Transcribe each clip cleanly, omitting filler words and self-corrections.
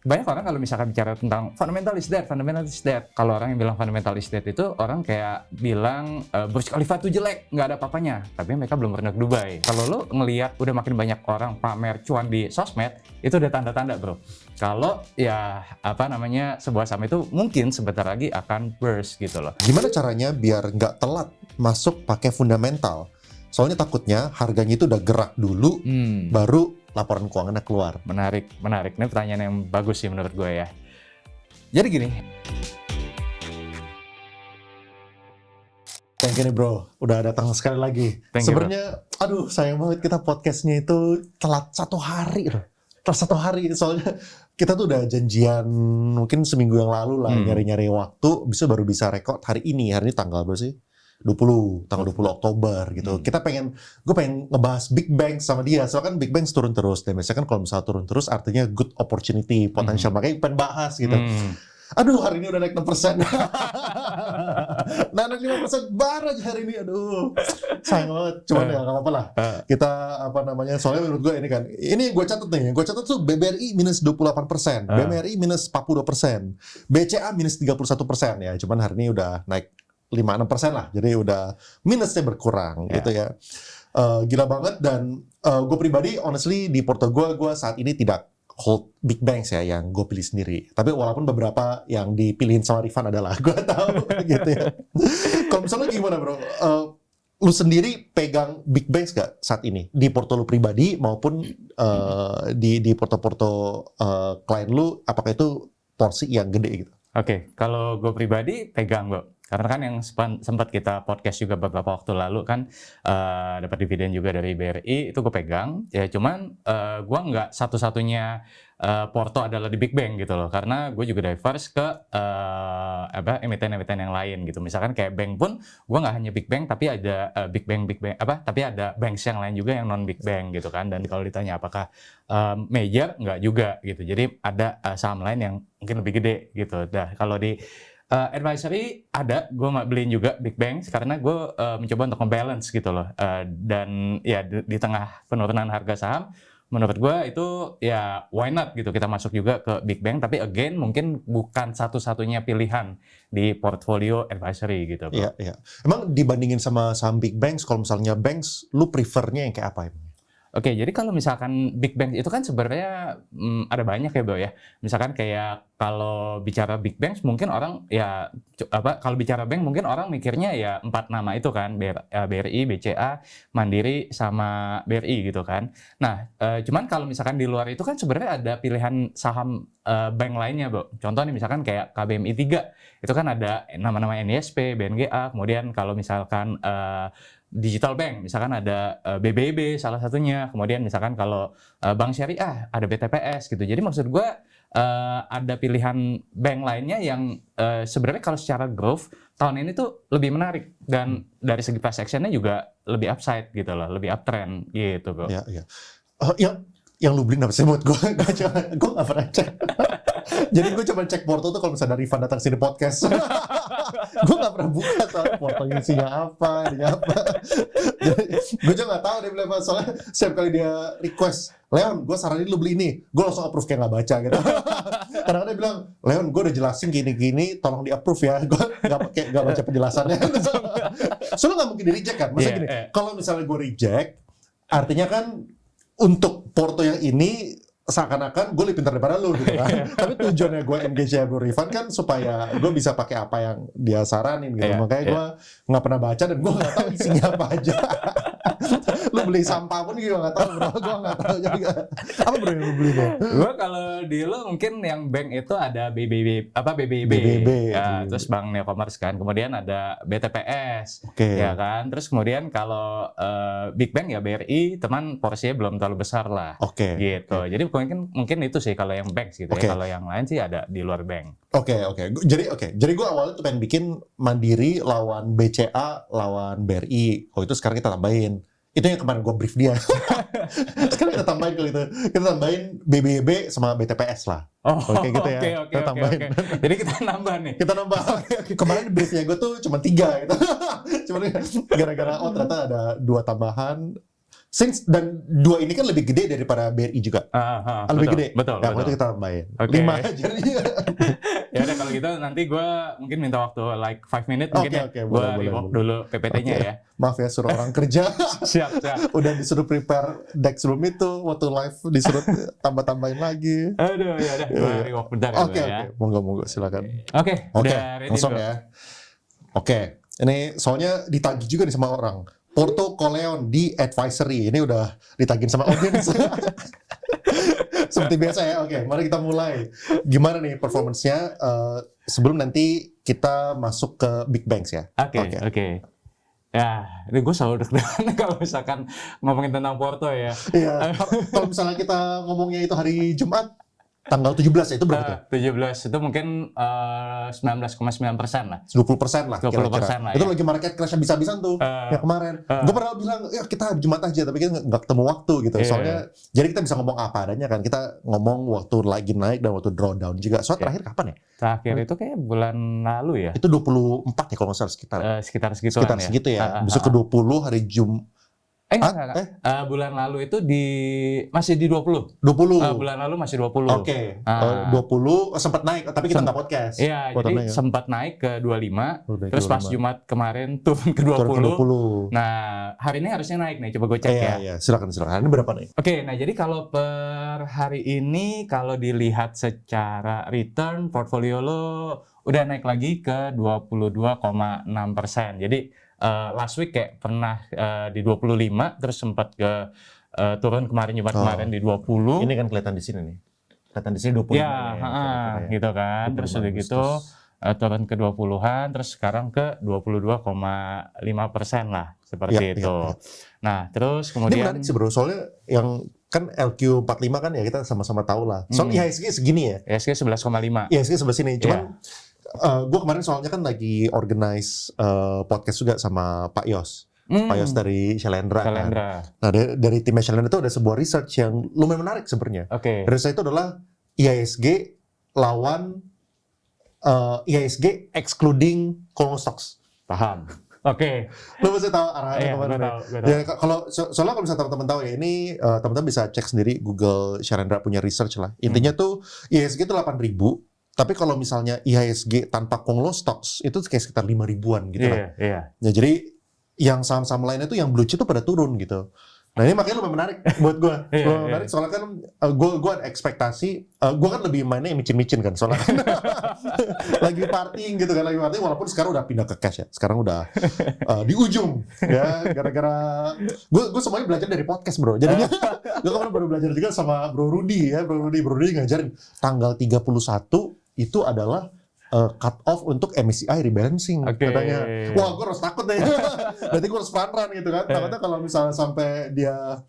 banyak orang kalau misalkan bicara tentang fundamental is dead. Kalau orang yang bilang fundamental is dead itu orang kayak bilang Burj Khalifa itu jelek, nggak ada apa-apanya. Tapi mereka belum pernah ke Dubai. Kalau lo ngelihat udah makin banyak orang pamer cuan di sosmed, itu udah tanda-tanda bro. Kalau ya sebuah saham itu mungkin sebentar lagi akan burst gitu loh. Gimana caranya biar nggak telat masuk pakai fundamental? Soalnya takutnya harganya itu udah gerak dulu, baru laporan keuangannya keluar. Menarik. Ini pertanyaan yang bagus sih menurut gue ya. Jadi gini. Thank you nih bro, udah datang sekali lagi. Sebenarnya, aduh sayang banget kita podcastnya itu telat 1 hari loh. Telat 1 hari, soalnya kita tuh udah janjian mungkin seminggu yang lalu lah, nyari-nyari waktu, baru bisa record hari ini tanggal berapa sih? Tanggal 20 Oktober gitu. Gue pengen ngebahas Big Bang sama dia. Soalnya kan Big Bang turun terus. Dan biasanya kan kalau misalnya turun terus artinya good opportunity, potential. Makanya pengen bahas gitu. Aduh, hari ini udah naik 6%. Naik 5% baru aja hari ini. Aduh, sayang banget. Cuman ya nggak apa-apa lah. Kita soalnya menurut gue ini kan. Ini gue catat nih. Gue catat tuh BBRI minus 28%. BMRI minus 42%. BCA minus 31% ya. Cuman hari ini udah naik 5-6% lah, jadi udah minusnya berkurang gitu ya. Gila banget. Dan gue pribadi honestly di porto gue saat ini tidak hold big banks ya yang gue pilih sendiri. Tapi walaupun beberapa yang dipilihin sama Rifan adalah gue tahu gitu ya. Kalau misalnya gimana bro? Lu sendiri pegang big banks gak saat ini di porto lu pribadi maupun di porto-porto klien lu? Apakah itu porsi yang gede gitu? Oke, kalau gue pribadi pegang bro. Karena kan yang sempat kita podcast juga beberapa waktu lalu kan dapat dividen juga dari BRI, itu gue pegang. Ya cuman gue nggak satu-satunya porto adalah di Big Bang gitu loh. Karena gue juga diverse ke emiten-emiten yang lain gitu. Misalkan kayak bank pun gue nggak hanya Big Bang tapi ada tapi ada banks yang lain juga yang non Big Bang gitu kan. Dan kalau ditanya apakah major, nggak juga gitu. Jadi ada saham lain yang mungkin lebih gede gitu. Nah kalau di advisory ada, gue beliin juga Big Banks karena gue mencoba untuk nge-balance gitu loh. Dan ya di tengah penurunan harga saham, menurut gue itu ya why not gitu kita masuk juga ke Big Bang. Tapi again mungkin bukan satu-satunya pilihan di portfolio advisory gitu. Iya. Emang dibandingin sama saham Big Banks, kalau misalnya banks, lu prefernya yang kayak apa emang? Oke, jadi kalau misalkan Big Bang itu kan sebenarnya ada banyak ya Bro ya. Misalkan kayak kalau bicara Big Banks mungkin orang ya kalau bicara bank mungkin orang mikirnya ya 4 nama itu kan, BRI, BCA, Mandiri sama BRI gitu kan. Nah, cuman kalau misalkan di luar itu kan sebenarnya ada pilihan saham bank lainnya Bro. Contoh nih misalkan kayak KBMI 3, itu kan ada nama-nama NISP, BNGA, kemudian kalau misalkan digital bank, misalkan ada BBB salah satunya, kemudian misalkan kalau bank syariah ada BTPS gitu. Jadi maksud gue ada pilihan bank lainnya yang sebenarnya kalau secara growth tahun ini tuh lebih menarik dan dari segi price actionnya juga lebih upside gitu loh, lebih uptrend gitu bro. Iya. Yang lu beli apa sih buat gue? Gue nggak pernah cek. Jadi gue cuma cek porto tuh kalau misalnya Rifan datang sini podcast. Gue nggak pernah buka soal portonya isinya apa, gue juga nggak tahu dia beli apa. Soalnya setiap kali dia request, Leon, gue saranin lu beli ini, gue langsung approve kayak nggak baca gitu. Karena dia bilang, Leon, gue udah jelasin gini-gini, tolong di approve ya. Gue nggak baca penjelasannya. Soalnya nggak mungkin di reject kan? Masa gini, kalau misalnya gue reject, artinya kan untuk porto yang ini seakan-akan gue lebih pintar daripada lu gitu kan. Tapi tujuannya gue engage Bro Rifan kan supaya gue bisa pakai apa yang dia saranin gitu. Makanya gue nggak pernah baca dan gue nggak tahu isinya apa aja. Lu beli sampah pun juga nggak tahu bro. Gue nggak tahu juga. Apa bro yang lu beli deh? Gue kalau di lu mungkin yang bank itu ada BBB ya, terus Bank Neocommerce kan. Kemudian ada BTPS, ya kan. Terus kemudian kalau Big Bank ya BRI, teman porsinya belum terlalu besar lah. Gitu. Jadi mungkin itu sih kalau yang bank gitu ya. Kalau yang lain sih ada di luar bank. Jadi gue awalnya tuh pengen bikin Mandiri lawan BCA lawan BRI. Oh itu sekarang kita tambahin. Itu yang kemarin gue brief dia. Sekarang kita tambahin kalau itu. Kita tambahin BBB sama BTPS lah. Gitu ya. Kita tambahin. Jadi kita nambah nih. Kita nambah. Kemarin briefnya gue tuh cuma 3 gitu. Cuma gara-gara ternyata ada 2 tambahan. dan dua ini kan lebih gede daripada BRI juga. Lebih betul, gede. Betul. Ya, itu kita tambahin. Oke. 5 aja. Ya udah kalau gitu nanti gue mungkin minta waktu like 5 minutes mungkin ya. Oke, Gue boleh. rewalk dulu PPT-nya ya. Maaf ya, suruh orang kerja. Siap. Udah disuruh prepare deck sebelum itu, waktu live disuruh tambah-tambahin lagi. Aduh, ya udah gue rewalk bentar ya. Oke. Monggo silakan. Oke, udah ready langsung bro. ya. Oke, ini soalnya ditagih juga nih sama orang. Porto Coleon di advisory. Ini udah ditagih sama audiens. Seperti biasa ya. Oke, mari kita mulai. Gimana nih performance-nya sebelum nanti kita masuk ke Big Banks ya? Oke. Ya, ini gue selalu deg-degan kalau misalkan ngomongin tentang Porto ya. Iya, kalau misalnya kita ngomongnya itu hari Jumat, tanggal 17 ya, itu berapa tuh? 17 itu mungkin 19,9% lah. 20% lah 20% kira-kira. lah, Itu ya. lagi market crash habis-habisan tuh ya kemarin. Gue pernah bilang ya kita Jumat aja, tapi kita nggak ketemu waktu gitu. Iya. Soalnya jadi kita bisa ngomong apa adanya kan. Kita ngomong waktu lagi naik dan waktu drawdown juga. Soalnya terakhir kapan ya? Terakhir itu kayak bulan lalu ya. Itu 24 ya kalau nggak salah sekitar. Sekitar segituan ya. Segitu ya. Besok ke 20 hari Enggak. Bulan lalu itu masih di 20. 20. Bulan lalu masih 20. Oke. 20 sempat naik, tapi kita nggak podcast. Iya, jadi sempat naik ke 25, terus pas 25. Jumat kemarin turun ke 20. Turun ke 20. Nah, hari ini harusnya naik nih, coba gue cek ya. Iya, silakan. Ini berapa nih? Oke, nah jadi kalau per hari ini, kalau dilihat secara return, portfolio lo udah naik lagi ke 22,6%. Jadi last week kayak pernah di 25, terus sempat ke turun kemarin Jumat kemarin di 20. Ini kan kelihatan di sini nih. Kelihatan di sini 25. Ya, gitu kan. Terus udah gitu turun ke 20-an, terus sekarang ke 22,5% lah, seperti itu. Nah, terus Ini kemudian menarik sih bro, soalnya yang kan LQ45 kan ya kita sama-sama tahu lah. Soalnya IHSG segini ya. IHSG 11,5. IHSG sebelah sini. Cuman gue kemarin soalnya kan lagi organize podcast juga sama Pak Yos. Pak Yos dari Shalendra. Kan. Nah dari tim Shalendra itu ada sebuah research yang lumayan menarik sebenarnya. Research itu adalah IHSG lawan IHSG excluding Colon Stocks. Paham. Lo pasti tahu arahnya kemana. Ya, soalnya kalau misalnya teman-teman tahu ya, ini teman-teman bisa cek sendiri Google Shalendra punya research lah. Intinya tuh IHSG itu 8.000. Tapi kalau misalnya IHSG tanpa Konglo Stocks itu kayak sekitar 5.000-an gitu lah. Ya, jadi yang saham-saham lainnya tuh yang blue chip tuh pada turun gitu. Nah ini makanya lumayan menarik buat gue. Lumayan menarik soalnya kan gue ada ekspektasi, gue kan lebih mainnya yang micin-micin kan soalnya kan. Lagi partying gitu kan, walaupun sekarang udah pindah ke cash ya. Sekarang udah di ujung ya, gara-gara gue semuanya belajar dari podcast bro. Jadinya gue kemarin baru belajar juga sama Bro Rudy ya. Bro Rudy ngajarin tanggal 31 itu adalah cut off untuk MSCI rebalancing katanya. Wah, gue harus takut deh. Berarti gue harus run gitu kan. Takutnya kalau misalnya sampai dia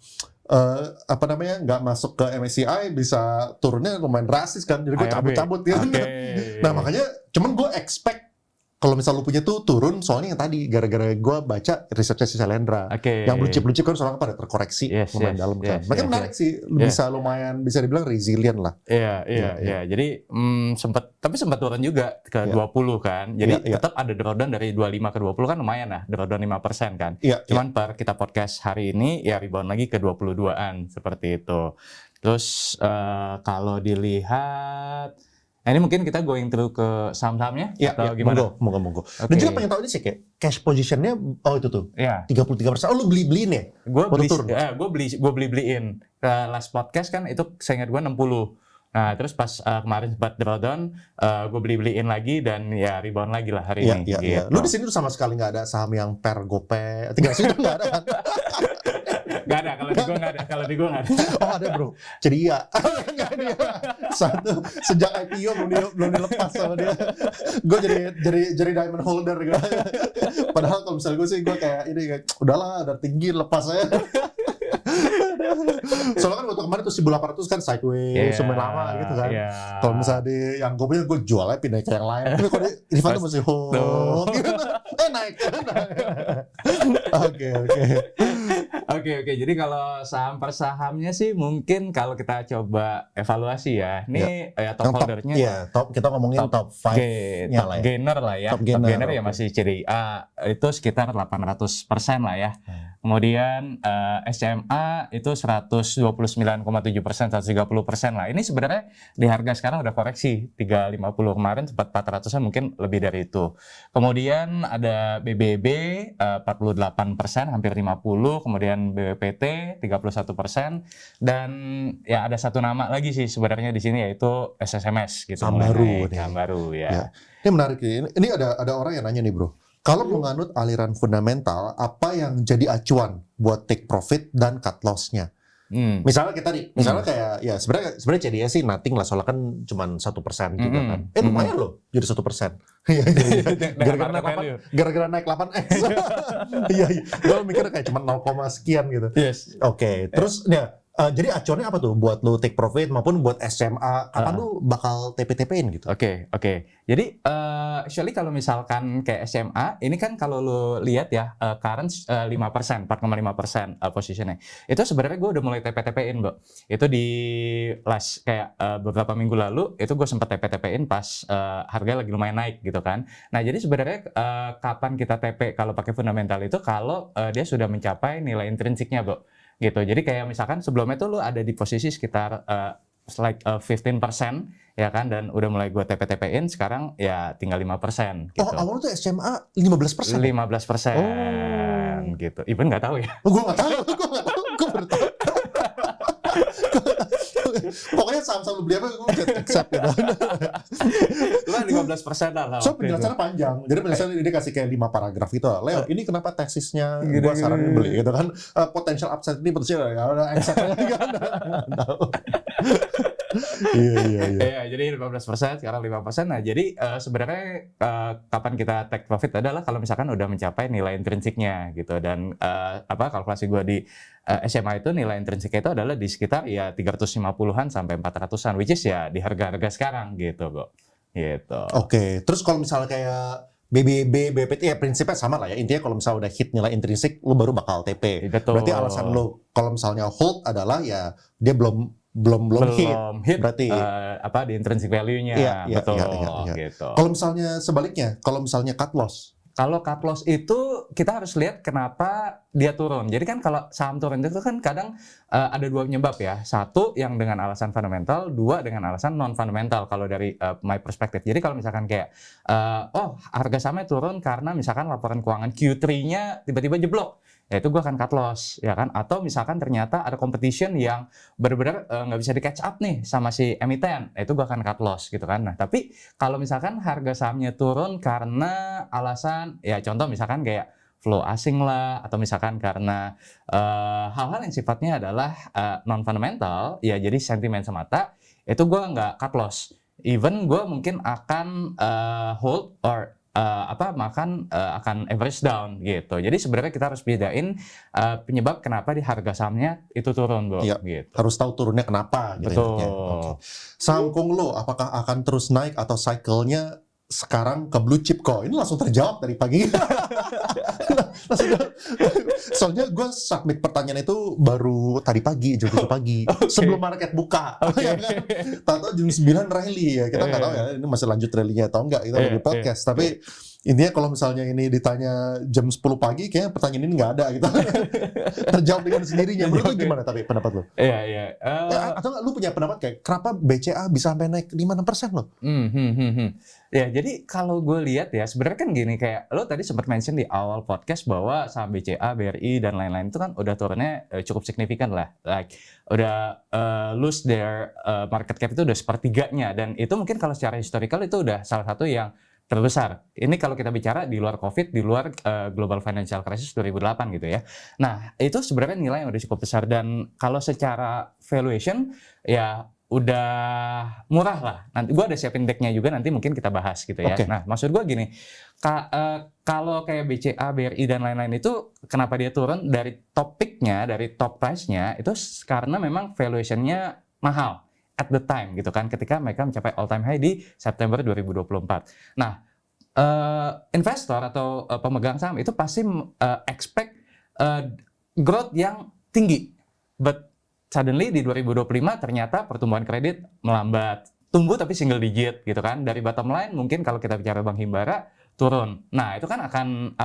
nggak masuk ke MSCI bisa turunnya lumayan drastis kan. Jadi gue cabut-cabut kan. Nah makanya cuman gue expect kalau misal lu punya tuh turun, soalnya yang tadi gara-gara gue baca research-nya si Shalendra. Yang blue chip kan soalnya pada terkoreksi lumayan dalam kan. Makanya menarik sih, bisa dibilang resilient lah. Iya. Jadi sempat turun juga ke 20 kan. Jadi tetap ada drawdown dari 25 ke 20 kan lumayan lah, drawdown 5% kan. Cuman per kita podcast hari ini ya rebound lagi ke 22-an seperti itu. Terus kalau dilihat ini mungkin kita going through ke saham-sahamnya atau gimana? Monggo. Dan juga pengen tahu ini sih kayak cash positionnya, itu tuh 33%. Oh lu beliin ya? Gue beliin ke last podcast kan itu saya ingat gue 60. Nah terus pas kemarin sempat drawdown, gue beliin lagi dan ya rebound lagi lah hari ini. Gitu. Lu di sini tuh sama sekali nggak ada saham yang per gope, tinggal sih nggak ada kan? Nggak ada, kalau di gue nggak ada. Oh ada bro, ceria. Nggak ada. Satu sejak IPO belum dilepas sama dia. Gue jadi diamond holder gitu. Padahal kalau misalnya gue sih gue kayak ini kayak udahlah ada tinggi lepas aja. Soalnya kan waktu kemarin tuh 1.800 kan sideways lumayan lama gitu kan. Kalau misalnya yang gue punya gue jualnya pindah ke yang lain. Tapi kalau di Irfan tuh masih hold gitu. Naik. Oke. Oke. Jadi kalau saham per sahamnya sih mungkin kalau kita coba evaluasi ya. Ini ya top Yang holdernya iya, kita ngomongin top 5-nya top lah ya. gainer lah ya. Top gainer, Ya oke. masih CDIA itu sekitar 800% lah ya. Kemudian SMA itu 129,7%, 130% lah. Ini sebenarnya di harga sekarang udah koreksi 350 kemarin sempat 400-an mungkin lebih dari itu. Kemudian ada BBB 48%, hampir 50, kemudian BBPT 31%, dan ya ada satu nama lagi sih sebenarnya di sini yaitu SSMS gitu. Saham mulai baru naik, nih. saham baru ya. Ya. Ini menarik nih. Ini ada orang yang nanya nih bro. Kalau menganut aliran fundamental, apa yang jadi acuan buat take profit dan cut loss-nya? Misalnya kita kayak ya sebenarnya CDS sih nothing lah, soalnya kan cuma 1% juga kan. Lumayan loh jadi 1%. Gara-gara naik 8x. Iya. Gue mikir kayak cuma 0, sekian gitu. Yes. Oke. Terus ya jadi acuannya apa tuh buat lu take profit maupun buat SMA? Kapan lu bakal TP-TP-in gitu? Oke. Jadi actually kalau misalkan kayak SMA, ini kan kalau lu lihat ya current 5%, 4,5% positionnya. Itu sebenarnya gue udah mulai TP-TP-in, Bro. Itu di last kayak beberapa minggu lalu itu gue sempat TP-TP-in pas harga lagi lumayan naik gitu kan. Nah, jadi sebenarnya kapan kita TP kalau pakai fundamental itu kalau dia sudah mencapai nilai intrinsiknya, Bro. Gitu. Jadi kayak misalkan sebelumnya tuh lu ada di posisi sekitar 15% ya kan, dan udah mulai gue TP-TP-in, sekarang ya tinggal 5% gitu. Oh, awalnya tuh SMA 15%? 15% gitu. Even nggak tahu ya. Gue nggak tahu. Gue baru tahu. Pokoknya saham-saham lu beli apa gue just accept gitu. Lu 15% lah. So penjelasannya panjang. Jadi penjelasannya dia kasih kayak 5 paragraf gitu. Leo, ini kenapa tesisnya gue saranin beli gitu kan. Potential upside ini potensial ya udah accept aja kan. Iya. Jadi 15%, sekarang 5%. Nah, jadi sebenarnya kapan kita take profit adalah kalau misalkan udah mencapai nilai intrinsiknya gitu. Dan kalkulasi gue di SMA itu nilai intrinsiknya itu adalah di sekitar ya 350-an sampai 400-an, which is ya di harga-harga sekarang gitu, Bro. Gitu. Oke. Terus kalau misalnya kayak BBB, BPT ya prinsipnya sama lah ya. Intinya kalau misalnya udah hit nilai intrinsik, lu baru bakal TP. Betul. Berarti alasan lu kalau misalnya hold adalah ya dia belum hit berarti di intrinsic value-nya. Iya. Gitu. Kalau misalnya sebaliknya, kalau misalnya cut loss. Kalau cut loss itu kita harus lihat kenapa dia turun. Jadi kan kalau saham turun itu kan kadang ada dua penyebab ya. Satu yang dengan alasan fundamental, dua dengan alasan non fundamental kalau dari my perspective. Jadi kalau misalkan kayak harga sahamnya turun karena misalkan laporan keuangan Q3-nya tiba-tiba jeblok, ya itu gue akan cut loss ya kan. Atau misalkan ternyata ada competition yang benar-benar nggak bisa di catch up nih sama si emiten, ya itu gue akan cut loss gitu kan. Nah, tapi kalau misalkan harga sahamnya turun karena alasan ya contoh misalkan kayak flow asing lah, atau misalkan karena hal-hal yang sifatnya adalah non fundamental, ya jadi sentimen semata, itu gue nggak cut loss. Even gue mungkin akan hold or akan average down gitu. Jadi sebenarnya kita harus bedain penyebab kenapa di harga sahamnya itu turun, Bro. Iya, gitu. Harus tahu turunnya kenapa gitu. Betul. Okay. Saham Konglo apakah akan terus naik atau cycle-nya sekarang ke blue chip kok? Ini langsung terjawab dari pagi. Soalnya gue submit pertanyaan itu baru tadi pagi, jam 7 pagi. Sebelum market buka. Tahu-tahu jam 9 rally ya. Kita nggak tahu ya ini masih lanjut rally-nya atau enggak. Itu di podcast. Tapi intinya kalau misalnya ini ditanya jam 10 pagi, kayaknya pertanyaan ini nggak ada gitu. Terjawab dengan sendirinya. Menurut lu gimana tapi pendapat lu? Iya. Atau nggak lu punya pendapat kayak kenapa BCA bisa sampai naik 5-6% loh? Ya, jadi kalau gue lihat ya, sebenarnya kan gini, kayak lo tadi sempat mention di awal podcast bahwa saham BCA, BRI, dan lain-lain itu kan udah turunnya cukup signifikan lah. Like, udah lose their market cap itu udah sepertiganya. Dan itu mungkin kalau secara historical itu udah salah satu yang terbesar. Ini kalau kita bicara di luar COVID, di luar Global Financial Crisis 2008 gitu ya. Nah, itu sebenarnya nilai yang udah cukup besar. Dan kalau secara valuation, ya udah murah lah. Nanti gue ada siapin decknya juga, nanti mungkin kita bahas gitu ya. Okay. Nah, maksud gue gini, kalau kayak BCA, BRI, dan lain-lain itu kenapa dia turun dari topiknya, dari top price-nya, itu karena memang valuation-nya mahal at the time gitu kan, ketika mereka mencapai all time high di September 2024. Nah, investor atau pemegang saham itu pasti expect growth yang tinggi. But suddenly di 2025 ternyata pertumbuhan kredit melambat. Tumbuh tapi single digit gitu kan. Dari bottom line mungkin kalau kita bicara Bank Himbara turun. Nah, itu kan akan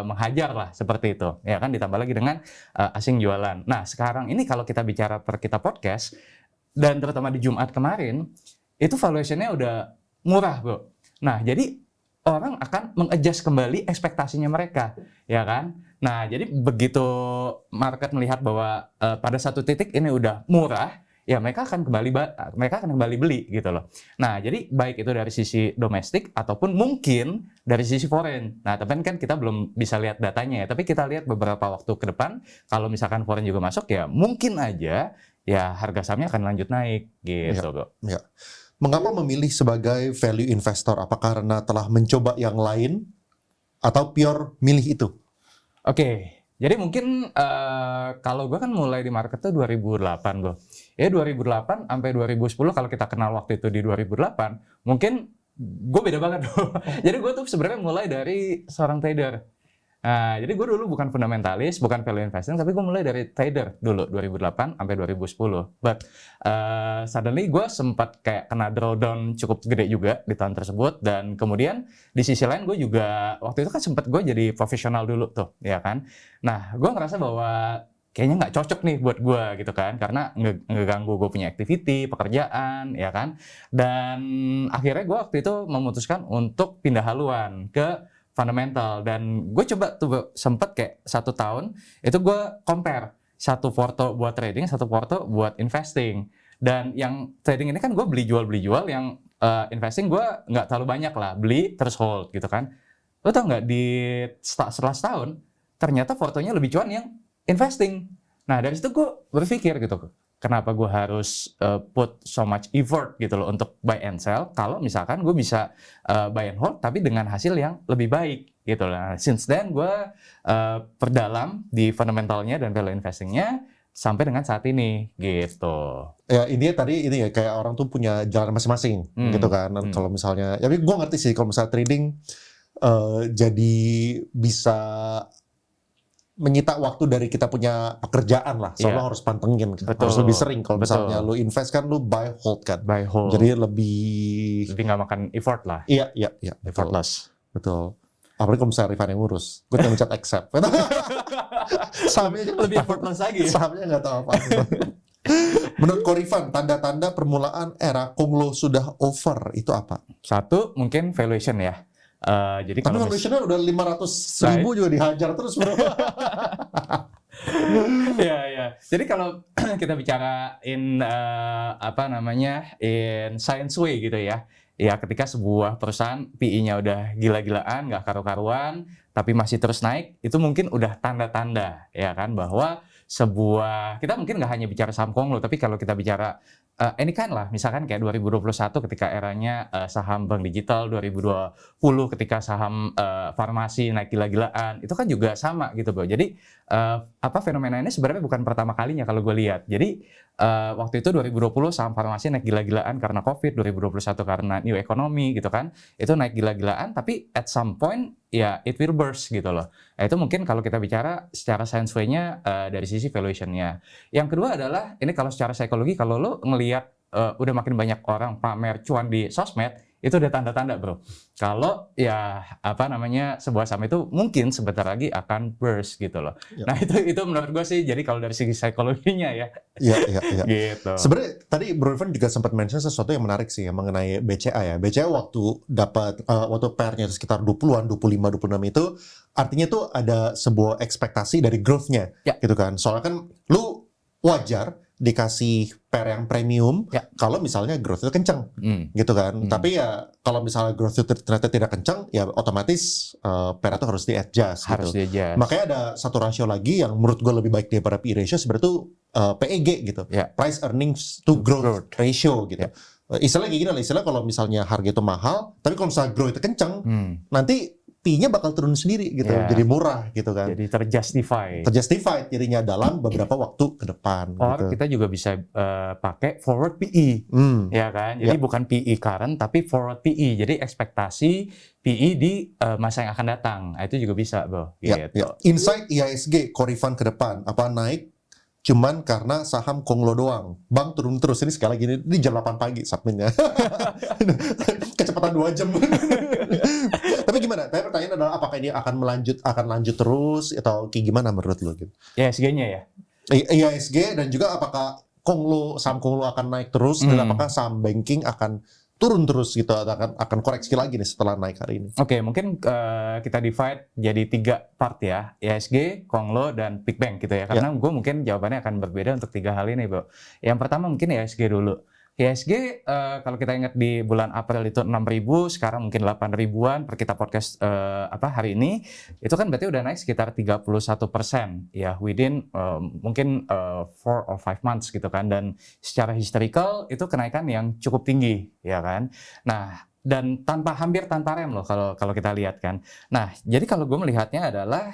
menghajar lah seperti itu. Ya kan, ditambah lagi dengan asing jualan. Nah, sekarang ini kalau kita bicara per kita podcast dan terutama di Jumat kemarin, itu valuation-nya udah murah, Bro. Nah, jadi orang akan mengadjust kembali ekspektasinya mereka, ya kan? Nah, jadi begitu market melihat bahwa pada satu titik ini udah murah, ya mereka akan kembali beli gitu loh. Nah, jadi baik itu dari sisi domestik ataupun mungkin dari sisi foreign. Nah, tapi kan kita belum bisa lihat datanya ya, tapi kita lihat beberapa waktu ke depan kalau misalkan foreign juga masuk ya mungkin aja ya harga sahamnya akan lanjut naik gitu, Bro. Ya. Mengapa memilih sebagai value investor? Apa karena telah mencoba yang lain atau pure milih itu? Oke. Jadi mungkin kalau gue kan mulai di market tuh 2008, Bro. Ya 2008 sampai 2010 kalau kita kenal waktu itu di 2008, mungkin gue beda banget, Bro. Jadi gue tuh sebenarnya mulai dari seorang trader. Nah, jadi gue dulu bukan fundamentalis, bukan value investing, tapi gue mulai dari trader dulu 2008 sampai 2010. But suddenly gue sempat kayak kena drawdown cukup gede juga di tahun tersebut, dan kemudian di sisi lain gue juga waktu itu kan sempat gue jadi profesional dulu tuh, ya kan. Nah, gue ngerasa bahwa kayaknya nggak cocok nih buat gue gitu kan, karena ngeganggu gue punya activity, pekerjaan, ya kan. Dan akhirnya gue waktu itu memutuskan untuk pindah haluan ke fundamental, dan gue coba tuh sempet kayak 1 tahun itu gue compare satu porto buat trading, satu porto buat investing. Dan yang trading ini kan gue beli jual, yang investing gue nggak terlalu banyak lah, beli terus hold gitu kan. Lo tau nggak, setelah setahun ternyata portonya lebih cuan yang investing. Nah, dari situ gue berpikir gitu, kenapa gue harus put so much effort gitu loh untuk buy and sell kalau misalkan gue bisa buy and hold tapi dengan hasil yang lebih baik gitu lah. Since then gue perdalam di fundamentalnya dan value investingnya sampai dengan saat ini gitu. Ya ini tadi ini ya kayak orang tuh punya jalan masing-masing gitu kan. Kalau misalnya, ya gue ngerti sih kalau misalnya trading jadi bisa menyita waktu dari kita punya pekerjaan lah, soalnya harus pantengin kan. Harus lebih sering. Kalau misalnya lu invest kan lu buy hold kan, buy hold, jadi lebih nggak makan effort lah. Iya Effortless, betul. Apalagi kalau misalnya Rifan yang ngurus, gue tinggal mencet accept. Sahamnya lebih effortless lagi. Sahamnya nggak tahu apa. Menurut Korifan, tanda-tanda permulaan era Konglo sudah over itu apa? Satu mungkin valuation ya. Jadi tapi valuation-nya udah 500.000 juga dihajar terus, bro. Ya. Jadi kalau kita bicara in science way gitu ya. Ya ketika sebuah perusahaan PE-nya udah gila-gilaan, nggak karu-karuan, tapi masih terus naik, itu mungkin udah tanda-tanda ya kan bahwa kita mungkin nggak hanya bicara saham Konglo, tapi kalau kita bicara ini kan lah, misalkan kayak 2021 ketika eranya saham bank digital, 2020 ketika saham farmasi naik gila-gilaan, itu kan juga sama gitu, Bro. Jadi fenomena ini sebenarnya bukan pertama kalinya kalau gue lihat. Jadi waktu itu 2020 saham farmasi naik gila-gilaan karena COVID, 2021 karena new economy gitu kan, itu naik gila-gilaan, tapi at some point ya it will burst gitu loh. Nah, itu mungkin kalau kita bicara secara science way-nya dari sisi valuation-nya. Yang kedua adalah, ini kalau secara psikologi, kalau lo ngelihat udah makin banyak orang pamer cuan di sosmed, itu udah tanda-tanda, Bro. Kalau ya sebuah saham itu mungkin sebentar lagi akan burst gitu loh. Ya. Nah, itu menurut gue sih, jadi kalau dari segi psikologinya ya. Iya. Gitu. Sebenarnya tadi Bro Irfan juga sempat mention sesuatu yang menarik sih ya, mengenai BCA ya. BCA waktu dapat waktu PR-nya sekitar 20-an, 25, 26 itu artinya tuh ada sebuah ekspektasi dari growth-nya gitu kan. Soalnya kan lu wajar dikasih PR yang premium kalau misalnya growth itu kencang gitu kan. Tapi ya kalau misalnya growth itu ternyata tidak kencang, ya otomatis PR itu harus di-adjust gitu. Makanya ada satu rasio lagi yang menurut gue lebih baik daripada PE ratio, sebenarnya itu PEG gitu, price earnings to growth ratio gitu. Istilahnya kayak gini lah, istilah kalau misalnya harga itu mahal, tapi kalau misalnya growth itu kencang, nanti P-nya bakal turun sendiri gitu, Ya. jadi murah gitu kan. Jadi terjustify. Terjustified dirinya dalam beberapa waktu ke depan Or gitu. kita juga bisa pakai forward PE, ya kan? Jadi bukan PE current tapi forward PE. Jadi ekspektasi PE di masa yang akan datang. Nah, itu juga bisa, Bro. Ya, Gitu. ya. Insight IHSG Korifan ke depan apa naik cuman karena saham Konglo doang. Bang turun terus ini sekali lagi ini jam 8 pagi submitnya. Kecepatan 2 jam. Tapi gimana? Tapi pertanyaan adalah apakah ini akan lanjut terus atau kayak gimana menurut lo gitu? IHSG-nya ya. IHSG dan juga apakah saham Konglo akan naik terus dan apakah saham banking akan turun terus gitu atau akan koreksi lagi nih setelah naik hari ini? Oke, mungkin kita divide jadi 3 part ya, IHSG, Konglo, dan Big Bang gitu ya. Karena gue mungkin jawabannya akan berbeda untuk 3 hal ini, Bro. Yang pertama mungkin IHSG dulu. IHSG kalau kita ingat di bulan April itu 6.000, sekarang mungkin 8.000-an per kita podcast hari ini, itu kan berarti udah naik sekitar 31% ya within mungkin 4 or 5 months gitu kan, dan secara historical itu kenaikan yang cukup tinggi ya kan. Nah, dan hampir tanpa rem loh kalau kita lihat kan. Nah, jadi kalau gue melihatnya adalah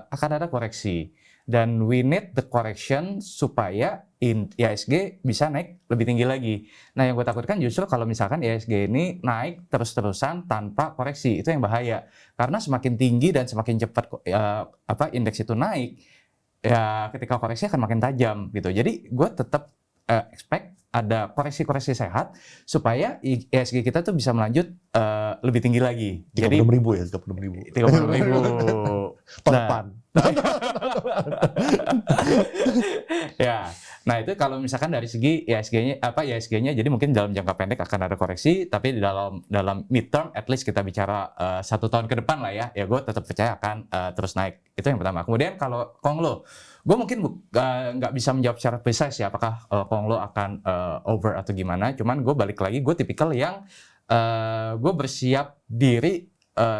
akan ada koreksi. Dan we need the correction supaya IHSG bisa naik lebih tinggi lagi. Nah, yang gue takutkan justru kalau misalkan IHSG ini naik terus-terusan tanpa koreksi, itu yang bahaya. Karena semakin tinggi dan semakin cepat indeks itu naik, ya ketika koreksi akan makin tajam gitu. Jadi gue tetap expect ada koreksi-koreksi sehat supaya IHSG kita tuh bisa melanjut lebih tinggi lagi. 36.000 ya, 36.000. 36.000. Pelan. Ya, nah itu kalau misalkan dari segi IHSG-nya, jadi mungkin dalam jangka pendek akan ada koreksi, tapi dalam midterm, at least kita bicara 1 tahun ke depan lah ya gue tetap percaya akan terus naik. Itu yang pertama. Kemudian kalau Konglo, gue mungkin nggak bisa menjawab secara precise ya apakah Konglo akan over atau gimana. Cuman gue balik lagi, gue tipikal yang gue bersiap diri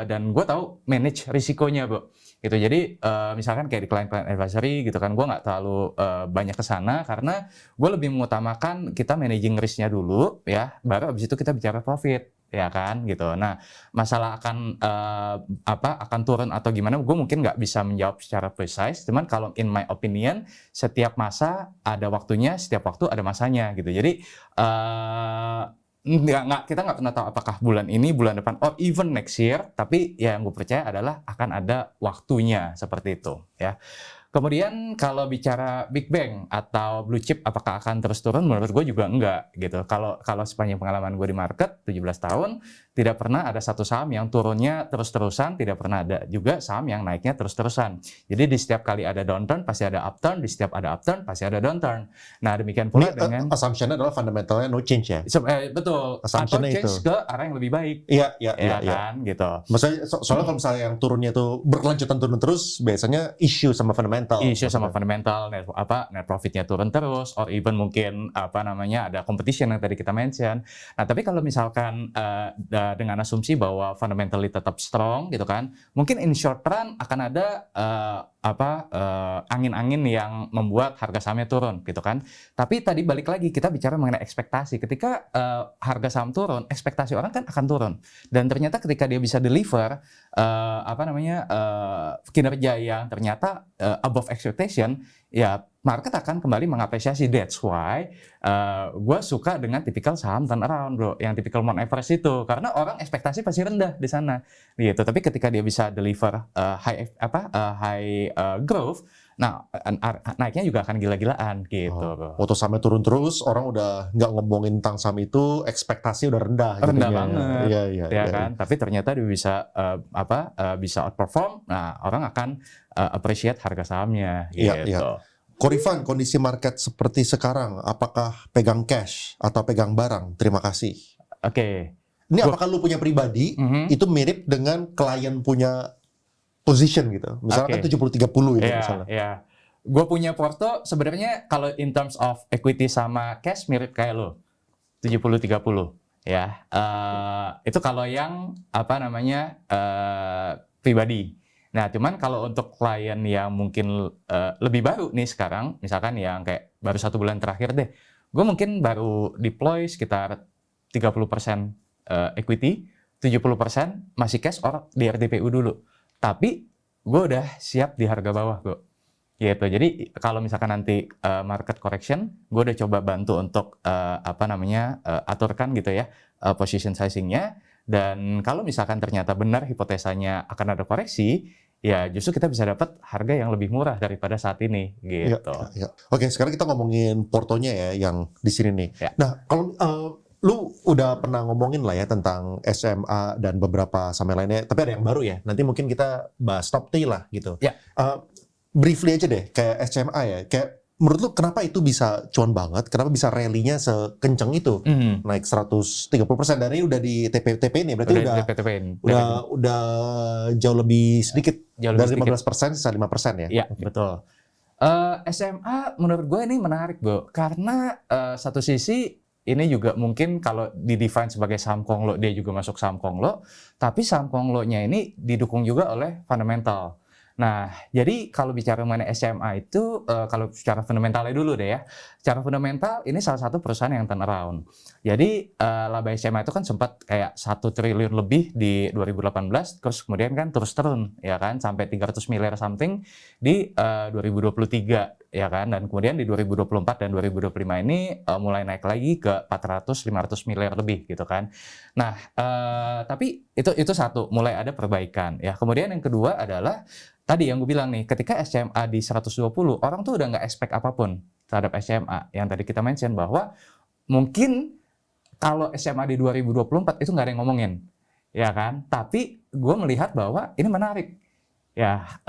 dan gue tahu manage risikonya, Bro. Gitu. Jadi misalkan kayak di client advisory gitu kan, gue nggak terlalu banyak ke sana karena gue lebih mengutamakan kita managing risk-nya dulu ya, baru abis itu kita bicara profit ya kan gitu. Nah, masalah akan turun atau gimana, gue mungkin nggak bisa menjawab secara precise. Cuman kalau in my opinion, setiap masa ada waktunya, setiap waktu ada masanya gitu. Jadi kita nggak pernah tahu apakah bulan ini, bulan depan, or even next year, tapi ya yang gue percaya adalah akan ada waktunya seperti itu ya. Kemudian kalau bicara Big Bang atau blue chip apakah akan terus turun, menurut gue juga enggak gitu. Kalau sepanjang pengalaman gue di market 17 tahun, tidak pernah ada satu saham yang turunnya terus-terusan, tidak pernah ada juga saham yang naiknya terus-terusan. Jadi di setiap kali ada downturn pasti ada upturn, di setiap ada upturn pasti ada downturn. Nah, demikian pula dengan assumption-nya adalah fundamentalnya no change ya. Betul. Atau change ke arah yang lebih baik. Iya kan gitu. Maksudnya soalnya kalau misalnya yang turunnya itu berkelanjutan turun terus, biasanya issue sama fundamental. Isu sama fundamental, net profitnya turun terus, or even mungkin ada competition yang tadi kita mention. Nah, tapi kalau misalkan dengan asumsi bahwa fundamentally tetap strong gitu kan, mungkin in short run akan ada angin-angin yang membuat harga sahamnya turun gitu kan. Tapi tadi balik lagi kita bicara mengenai ekspektasi. Ketika harga saham turun, ekspektasi orang kan akan turun. Dan ternyata ketika dia bisa deliver kinerja yang ternyata above expectation, ya market akan kembali mengapresiasi. That's why gue suka dengan tipikal saham turnaround, Bro, yang tipikal Mount Everest itu, karena orang ekspektasi pasti rendah di sana, gitu. Tapi ketika dia bisa deliver high growth, nah naiknya juga akan gila-gilaan, gitu. Waktu sahamnya turun terus, orang udah nggak ngomongin tentang saham itu, ekspektasi udah rendah. Rendah banget, iya kan. Tapi ternyata dia bisa bisa outperform. Nah, orang akan appreciate harga sahamnya, gitu. Iya. Korifan, kondisi market seperti sekarang, apakah pegang cash atau pegang barang? Terima kasih. Oke. Ini apakah lu punya pribadi, itu mirip dengan klien punya position gitu? Misalnya kan 70-30 gitu misalnya. Iya. Gue punya porto sebenarnya kalau in terms of equity sama cash mirip kayak lo. 70-30. Ya. Itu kalau yang pribadi. Nah, cuman kalau untuk klien yang mungkin lebih baru nih sekarang, misalkan yang kayak baru 1 bulan terakhir deh, gue mungkin baru deploy sekitar 30% equity, 70% masih cash or di RDPU dulu. Tapi gue udah siap di harga bawah gue. Gitu. Jadi kalau misalkan nanti market correction, gue udah coba bantu untuk aturkan gitu ya position sizing-nya. Dan kalau misalkan ternyata benar hipotesanya akan ada koreksi, ya justru kita bisa dapat harga yang lebih murah daripada saat ini gitu. Ya. Oke, sekarang kita ngomongin portonya ya yang di sini nih. Ya. Nah, kalau lu udah pernah ngomongin lah ya tentang SMA dan beberapa saham lainnya, tapi ada yang baru ya. Nanti mungkin kita bahas top 3 lah gitu. Ya. Briefly aja deh, kayak SMA ya. Kayak menurut lu kenapa itu bisa cuan banget? Kenapa bisa rally-nya sekenceng itu? Naik 130%, dan ini udah di TP nih, berarti udah jauh lebih sedikit. Dari 15% sisa 5% ya? Iya, betul. SMA menurut gue ini menarik, Bro. Karena satu sisi ini juga mungkin kalau di-define sebagai saham konglo, dia juga masuk saham konglo, tapi saham konglonya ini didukung juga oleh fundamental. Nah, jadi kalau bicara mengenai SMA itu, kalau secara fundamentalnya dulu deh ya. Secara fundamental, ini salah satu perusahaan yang turnaround. Jadi, laba SMA itu kan sempat kayak 1 triliun lebih di 2018, terus kemudian kan terus turun, ya kan, sampai 300 miliar something di 2023, ya kan, dan kemudian di 2024 dan 2025 ini mulai naik lagi ke 400-500 miliar lebih, gitu kan. Nah, tapi itu satu, mulai ada perbaikan, ya. Kemudian yang kedua adalah, tadi yang gue bilang nih, ketika SMA di 120, orang tuh udah nggak expect apapun terhadap SMA. Yang tadi kita mention bahwa mungkin kalau SMA di 2024 itu nggak ada yang ngomongin, ya kan? Tapi gue melihat bahwa ini menarik. Ya,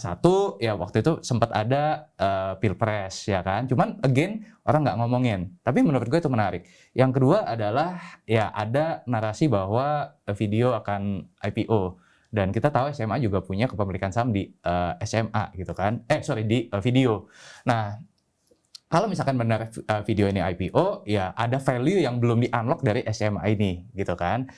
satu, ya waktu itu sempat ada pilpres, ya kan? Cuman again, orang nggak ngomongin. Tapi menurut gue itu menarik. Yang kedua adalah, ya ada narasi bahwa video akan IPO. Dan kita tahu SMA juga punya kepemilikan saham di SMA gitu kan. Di video. Nah, kalau misalkan benar video ini IPO, ya ada value yang belum di-unlock dari SMA ini gitu kan.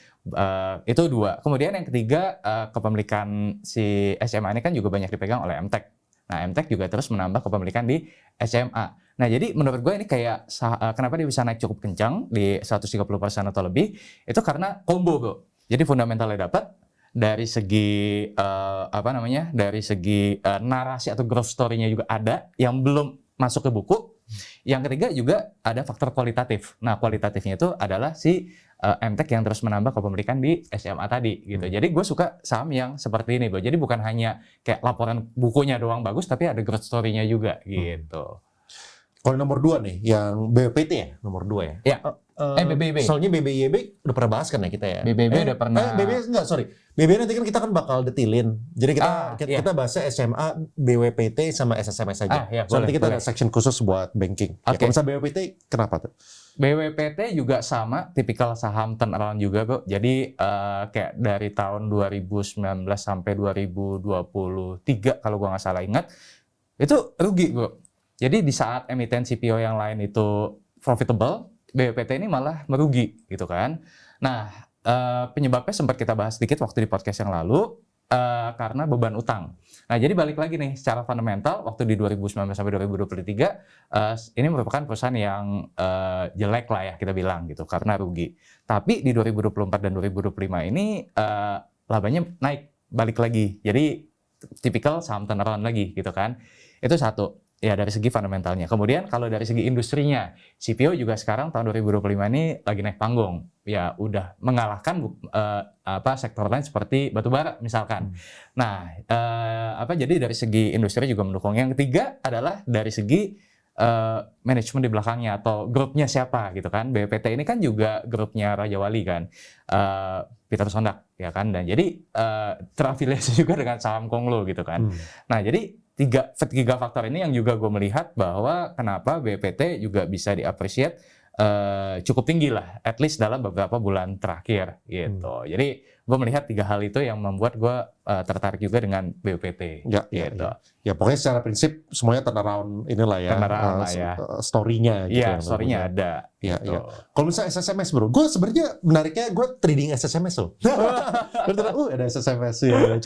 Itu dua. Kemudian yang ketiga, kepemilikan si SMA ini kan juga banyak dipegang oleh MTech. Nah, MTech juga terus menambah kepemilikan di SMA. Nah, jadi menurut gue ini kayak kenapa dia bisa naik cukup kencang di 130% atau lebih, itu karena combo, bro. Jadi fundamentalnya dapat, dari segi narasi atau growth story-nya juga ada yang belum masuk ke buku. Yang ketiga juga ada faktor kualitatif. Nah, kualitatifnya itu adalah si MTech yang terus menambah kepemilikan di SMA tadi gitu. Jadi gue suka saham yang seperti ini, bro. Jadi bukan hanya kayak laporan bukunya doang bagus, tapi ada growth story-nya juga gitu. Kalau nomor 2 nih, yang BPT ya, nomor 2 ya? Ya. BBB. Soalnya BBYB udah pernah bahas kan ya kita ya? BBB udah pernah. BBB nanti kan kita bakal detilin. Jadi kita bahasnya SMA, BWPT sama SSMS saja. Nanti kita ada section khusus buat banking. Ya, kalau misalnya BWPT, kenapa tuh? BWPT juga sama, tipikal saham turnaround juga, bro. Jadi kayak dari tahun 2019 sampai 2023 kalau gua nggak salah ingat, itu rugi, bro. Jadi di saat emiten CPO yang lain itu profitable, BWPT ini malah merugi gitu kan. Nah, penyebabnya sempat kita bahas sedikit waktu di podcast yang lalu, karena beban utang. Nah, jadi balik lagi nih, secara fundamental, waktu di 2019 sampai 2023, ini merupakan perusahaan yang jelek lah ya, kita bilang gitu, karena rugi. Tapi di 2024 dan 2025 ini, labanya naik, balik lagi. Jadi, tipikal saham turnaround lagi gitu kan. Itu satu. Ya, dari segi fundamentalnya. Kemudian kalau dari segi industrinya, CPO juga sekarang tahun 2025 ini lagi naik panggung. Ya, udah mengalahkan sektor lain seperti batubara misalkan. Nah, jadi dari segi industri juga mendukung. Yang ketiga adalah dari segi manajemen di belakangnya atau grupnya siapa gitu kan. BPT ini kan juga grupnya Raja Wali kan. Peter Sondak ya kan. Dan jadi terafiliasi juga dengan saham Konglo gitu kan. Nah, jadi tiga faktor ini yang juga gue melihat bahwa kenapa BPT juga bisa di-appreciate cukup tinggi lah, at least dalam beberapa bulan terakhir gitu. Jadi gue melihat 3 hal itu yang membuat gue tertarik juga dengan BUPT. Ya, gitu. ya pokoknya secara prinsip semuanya turnaround inilah ya. Turnaround lah ya. Story-nya gitu. Iya, story-nya ada. Iya, gitu. iya. Kalau misalnya SSMS bro, gue sebenarnya menariknya gue trading SSMS loh. Ada SSMS ya.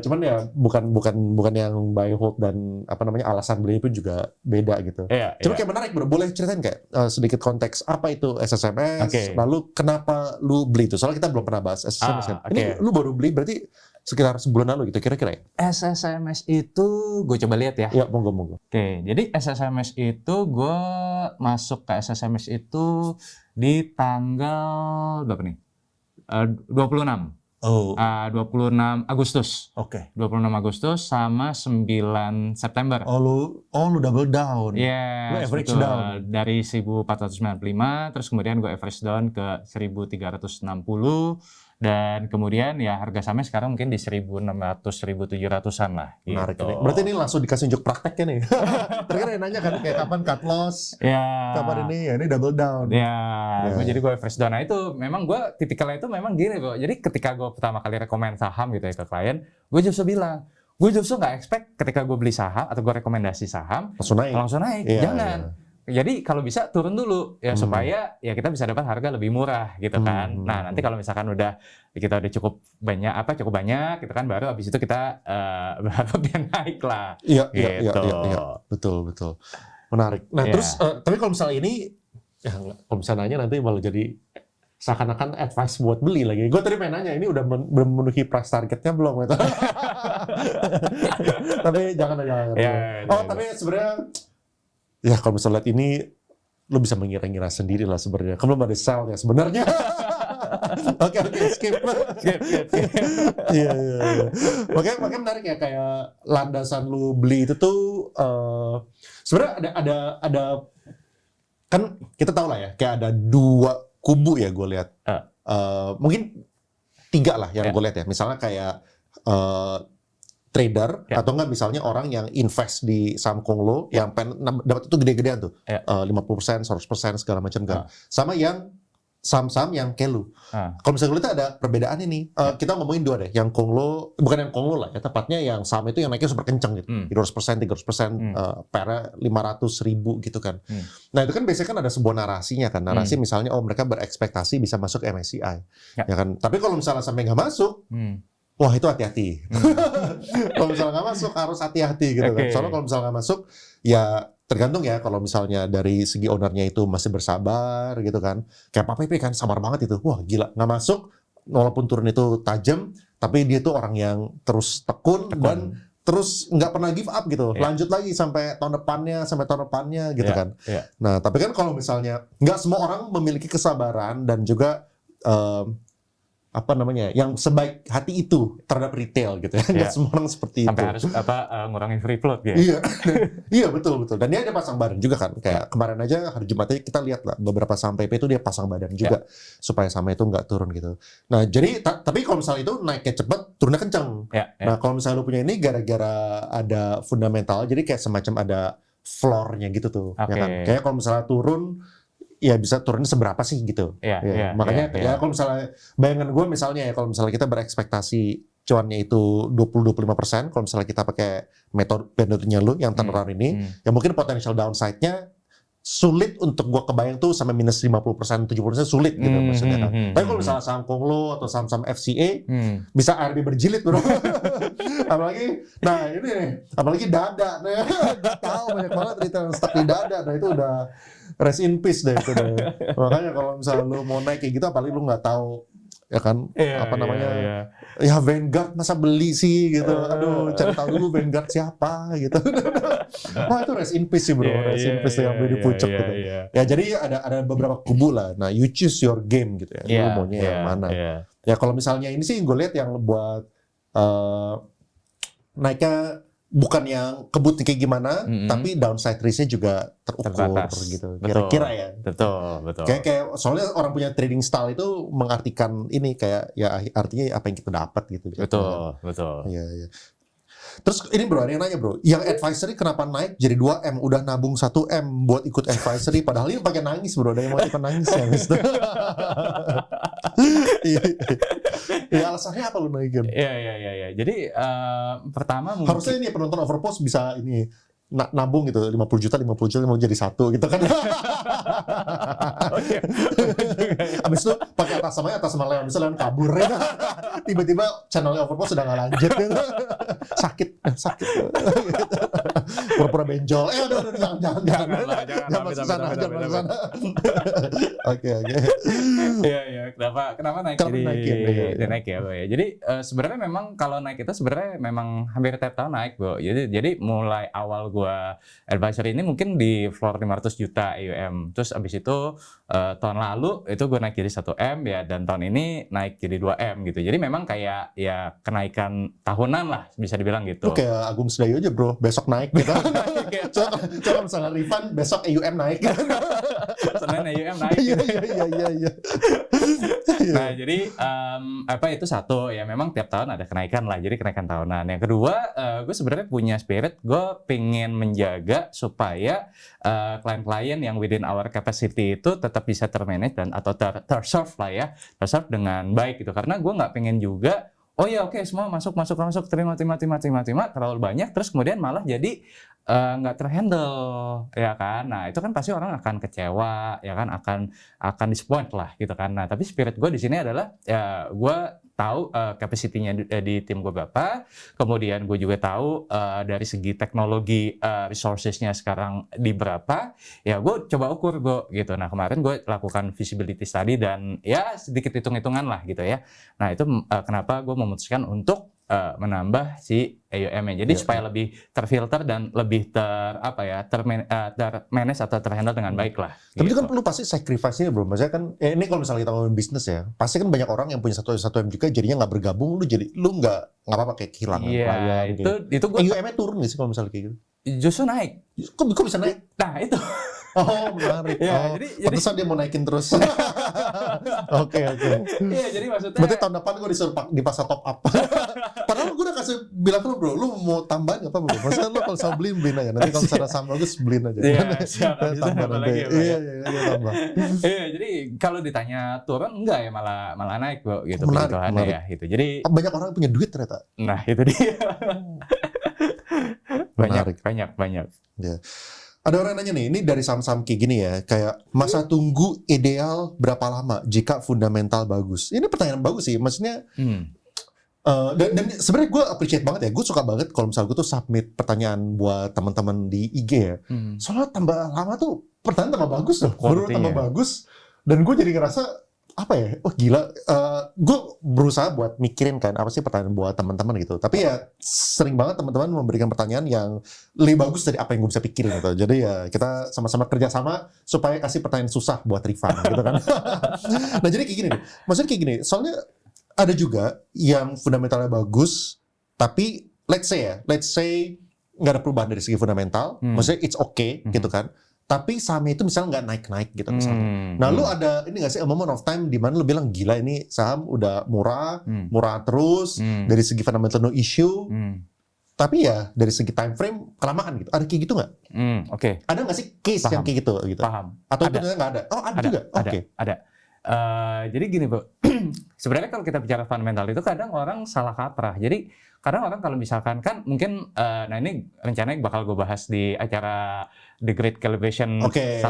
Cuman ya bukan yang buy hold dan apa namanya alasan beli pun juga beda gitu. Iya, Cuma kayak menarik bro, boleh ceritain kayak sedikit konteks apa itu SSMS, Oke. lalu kenapa lu beli itu? Soalnya kita belum pernah bahas SSMS kan. oke. Ini lu baru beli berarti sekitar sebulan lalu gitu kira-kira ya? SSMS itu gue coba lihat ya. Ya monggo. Oke, jadi SSMS itu gue masuk ke SSMS itu di tanggal berapa nih? 26. Oh, 26 Agustus. oke. 26 Agustus sama 9 September. Oh lu double down. Yes, Lu average betul. down. Dari 1495, terus kemudian gue average down ke 1360, dan kemudian ya harga sahamnya sekarang mungkin di 1600-1700-an lah. Menarik gitu. nih. Berarti ini langsung dikasih unjuk prakteknya nih. Terkadang yang nanya kan kayak kapan cut loss, Ya. kapan ini double down. Ya, Ya. jadi gue average down. Nah itu memang gue tipikalnya itu memang gini bro. Jadi ketika gue pertama kali rekomend saham gitu ya ke klien, gue justru bilang, gue justru nggak expect ketika gue beli saham atau gue rekomendasi saham Langsung naik. langsung naik. Iya, Jangan. Jadi kalau bisa turun dulu ya supaya ya kita bisa dapat harga lebih murah gitu kan. Nah, nanti kalau misalkan kita udah cukup banyak gitu kan, baru habis itu kita berharap dia naik lah. Iya. Gitu. Betul. Menarik. Nah, Iya. terus tapi kalau misalnya ini ya kalau misalnya nanya nanti malah jadi seakan-akan advice buat beli lagi. Gue tadi pengen nanya, ini udah memenuhi price targetnya belum? Gitu. Tapi jangan. Ya, Tapi sebenarnya ya kalau misalnya lihat ini, lu bisa mengira-ngira sendiri lah sebenarnya. Kan belum ada sell ya sebenarnya. Oke, skip. Iya. Makanya menarik ya, kayak landasan lu beli itu tuh sebenarnya ada kan kita tahu lah ya, kayak ada 2 kubu ya gue lihat. Mungkin 3 lah yang gue lihat ya. Misalnya kayak trader atau enggak misalnya orang yang invest di saham Konglo yang dapat itu gede-gedean tuh. 50%, 100% segala macam kan. Sama yang saham-saham yang kayak lu. Kalau misalnya lu itu ada perbedaan ini. Kita ngomongin 2 deh. Yang Konglo, bukan yang Konglo lah ya, tepatnya yang saham itu yang naiknya super kenceng gitu. 200%, 300%, PR-nya 500.000 gitu kan. Nah itu kan biasanya kan ada sebuah narasinya kan. Narasi misalnya, mereka berekspektasi bisa masuk MSCI. Ya kan? Tapi kalau misalnya sampai nggak masuk, wah itu hati-hati. Kalau misalnya nggak masuk harus hati-hati gitu kan. Soalnya kalau misalnya nggak masuk, ya tergantung ya. Kalau misalnya dari segi ownernya itu masih bersabar gitu kan. Kayak Pak Pepe kan sabar banget itu. Wah gila, nggak masuk. Walaupun turun itu tajam, tapi dia tuh orang yang terus tekun. Dan terus nggak pernah give up gitu. Lanjut lagi sampai tahun depannya gitu kan. Nah tapi kan kalau misalnya nggak semua orang memiliki kesabaran dan juga yang sebaik hati itu terhadap retail gitu ya. Nggak semua orang seperti sampai itu. harus ngurangin free float gitu. Iya betul. Dan dia ada pasang badan juga kan. Kayak kemarin aja hari Jumat aja kita lihat lah beberapa saham PP itu dia pasang badan juga supaya saham itu nggak turun gitu. Nah jadi tapi kalau misalnya itu naiknya cepat, turunnya kencang. Nah kalau misalnya lu punya ini gara-gara ada fundamental, jadi kayak semacam ada floor-nya gitu tuh. Ya kan? Kayak kalau misalnya turun, ya bisa turunnya seberapa sih gitu. Makanya kalau misalnya bayangan gue misalnya ya, kalau misalnya kita berekspektasi cuannya itu 20-25%, kalau misalnya kita pakai metodenya lu yang turnaround ini, ya mungkin potential downside-nya sulit untuk gua kebayang tuh sampai minus 50%, 70% sulit gitu maksudnya kan. Tapi kalau misalnya saham Konglo atau saham-saham FCA bisa ARB berjilid bro. apalagi dada. Nah, gua tahu banyak banget retail yang stuck di dada. Nah itu udah rest in peace deh itu deh. Makanya kalau misalnya lu mau naik kayak gitu, apalagi lu nggak tahu ya kan ya Vanguard masa beli sih gitu. Aduh, cari tahu dulu Vanguard siapa gitu. Wah itu rest in peace sih bro, rest in peace yang beli di pucuk gitu. Ya jadi ada beberapa kubu lah. Nah you choose your game gitu ya. Lu maunya yang mana? Ya kalau misalnya ini sih gue lihat yang buat naiknya bukan yang kebut kayak gimana, tapi downside risk-nya juga terukur gitu. Kira-kira ya. Betul. Kayak soalnya orang punya trading style itu mengartikan ini kayak ya artinya apa yang kita dapat gitu. Betul. Iya. Terus ini bro, ada yang nanya bro, yang advisory kenapa naik jadi 2M? Udah nabung 1M buat ikut advisory, padahal ini pakai nangis bro, ada yang mau ikut nangis ya. Iya. Ya alasannya apa lu naikin? Iya. Jadi pertama mungkin Harusnya ini penonton Overpost bisa ini nabung gitu 50 juta mau jadi 1 gitu kan. Oke. Abis itu pakai atas sama Leon, bisa Leon kabur ya. Tiba-tiba channelnya Overpost sudah nggak lanjut gitu. sakit. Pura-pura benjol. Udah jangan masuk sana. Oke. Iya. Kenapa naik? Kenapa Jadi naikin? Iya. naik ya, Bo ya. Jadi sebenarnya memang kalau naik itu sebenarnya memang hampir tiap tahun naik, Bo. Jadi mulai awal gua advisor ini mungkin di floor 500 juta AUM. Terus abis itu tahun lalu itu gua naik jadi 1M ya, dan tahun ini naik jadi 2M gitu. Jadi memang kayak ya kenaikan tahunan lah bisa dibilang gitu. Lu kayak Agung Sedayu aja bro, besok naik gitu. Coba misalnya refund, besok AUM naik. Senin AUM naik. Iya. Nah, jadi itu satu ya, memang tiap tahun ada kenaikan lah, jadi kenaikan tahunan. Yang kedua, gue sebenarnya punya spirit, gue pengen menjaga supaya klien-klien yang within our capacity itu tetap bisa termanage dan atau terserve lah ya, terserve dengan baik gitu. Karena gue nggak pengen juga oke, semua masuk terima terlalu banyak, terus kemudian malah jadi nggak terhandle ya kan. Nah itu kan pasti orang akan kecewa ya kan, akan disappoint lah gitu kan. Nah tapi spirit gue di sini adalah ya gue tahu capacity-nya di tim gue berapa, kemudian gue juga tahu dari segi teknologi resources-nya sekarang di berapa, ya gue coba ukur gue gitu. Nah kemarin gue lakukan feasibility study dan ya sedikit hitung-hitungan lah gitu ya. Nah itu kenapa gue memutuskan untuk menambah si AUM-nya. Jadi supaya lebih terfilter dan lebih termanage atau terhandle dengan baik lah. Tapi gitu. itu kan perlu pasti sacrifice-nya bro. Maksudnya kan, ini kalau misalnya kita ngomongin bisnis ya, pasti kan banyak orang yang punya satu M juga jadinya nggak bergabung, lu nggak apa-apa kayak kehilangan klien. Itu gue AUM-nya turun nggak sih kalau misalnya kayak gitu? justru naik. Kok bisa naik? Nah itu. Oh menarik. Jadi pantesan dia mau naikin terus. Oke. Iya, jadi maksudnya. Berarti tahun depan gue disuruh dipaksa top up. Padahal gue udah kasih bilang lu bro, lu mau tambahin apa bro? Maksudnya lu kalau sama beliin aja. Nanti kalau misalnya sama bagus beliin aja. Iya, siap. Tambah nanti. Iya, tambah. Iya, jadi kalau ditanya turun enggak ya, malah naik kok gitu. Menarik. Ya gitu. Jadi banyak orang punya duit ternyata. Nah itu dia. banyak. Ya. Ada orang nanya nih, ini dari saham-saham kayak gini ya, kayak masa tunggu ideal berapa lama jika fundamental bagus? Ini pertanyaan bagus sih, maksudnya. Dan sebenarnya gue appreciate banget ya, gue suka banget kalau misalnya gue tuh submit pertanyaan buat teman-teman di IG ya. Soalnya tambah lama tuh pertanyaan tambah bagus loh, baru tambah bagus. Dan gue jadi ngerasa apa ya, gila, gue berusaha buat mikirin kan apa sih pertanyaan buat teman-teman gitu, tapi ya sering banget teman-teman memberikan pertanyaan yang lebih bagus dari apa yang gue bisa pikirin gitu. Jadi ya kita sama-sama kerjasama supaya kasih pertanyaan susah buat Rifan gitu kan. Nah jadi kayak gini nih, maksudnya kayak gini, soalnya ada juga yang fundamentalnya bagus tapi let's say nggak ada perubahan dari segi fundamental, maksudnya it's okay gitu kan. Tapi sahamnya itu misalnya nggak naik-naik gitu misalnya. Nah lu ada ini nggak sih a moment of time di mana lu bilang gila ini saham udah murah terus dari segi fundamental no issue, tapi ya dari segi time frame kelamaan gitu. Ada kayak gitu nggak? Oke. Ada nggak sih case yang kayak gitu? Paham. Atau itu nggak ada? Oh ada juga. Oke. Ada. Jadi gini Bu, sebenarnya kalau kita bicara fundamental itu kadang orang salah kaprah. Jadi kadang orang kalau misalkan kan mungkin, nah ini rencananya bakal gue bahas di acara The Great Calibration hari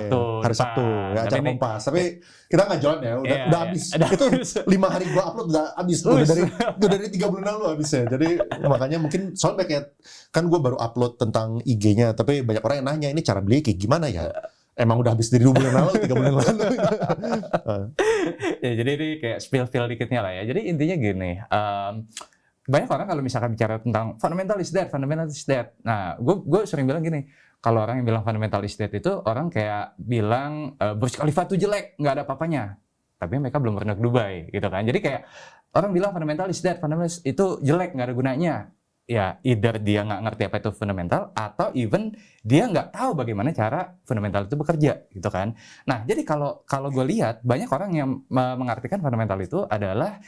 Sabtu ya, acara Kompas. Tapi kita nggak jalan ya, udah habis. Itu 5 hari gue upload udah habis. Udah dari 3 bulan lalu habis ya. Jadi makanya mungkin soalnya kayak kan gue baru upload tentang IG-nya, tapi banyak orang yang nanya ini cara beli kayak gimana ya. Emang udah habis dari 2 bulan lalu, 3 bulan lalu. Ya, jadi ini kayak spill dikitnya lah ya. Jadi intinya gini, banyak orang kalau misalkan bicara tentang fundamental is dead. Nah, gue sering bilang gini, kalau orang yang bilang fundamental is dead itu orang kayak bilang Burj Khalifa itu jelek, nggak ada apa-apanya. Tapi mereka belum pernah ke Dubai, gitu kan. Jadi kayak orang bilang fundamental is dead, fundamental itu jelek, nggak ada gunanya. Ya, either dia nggak ngerti apa itu fundamental, atau even dia nggak tahu bagaimana cara fundamental itu bekerja, gitu kan. Nah, jadi kalau gue lihat, banyak orang yang mengartikan fundamental itu adalah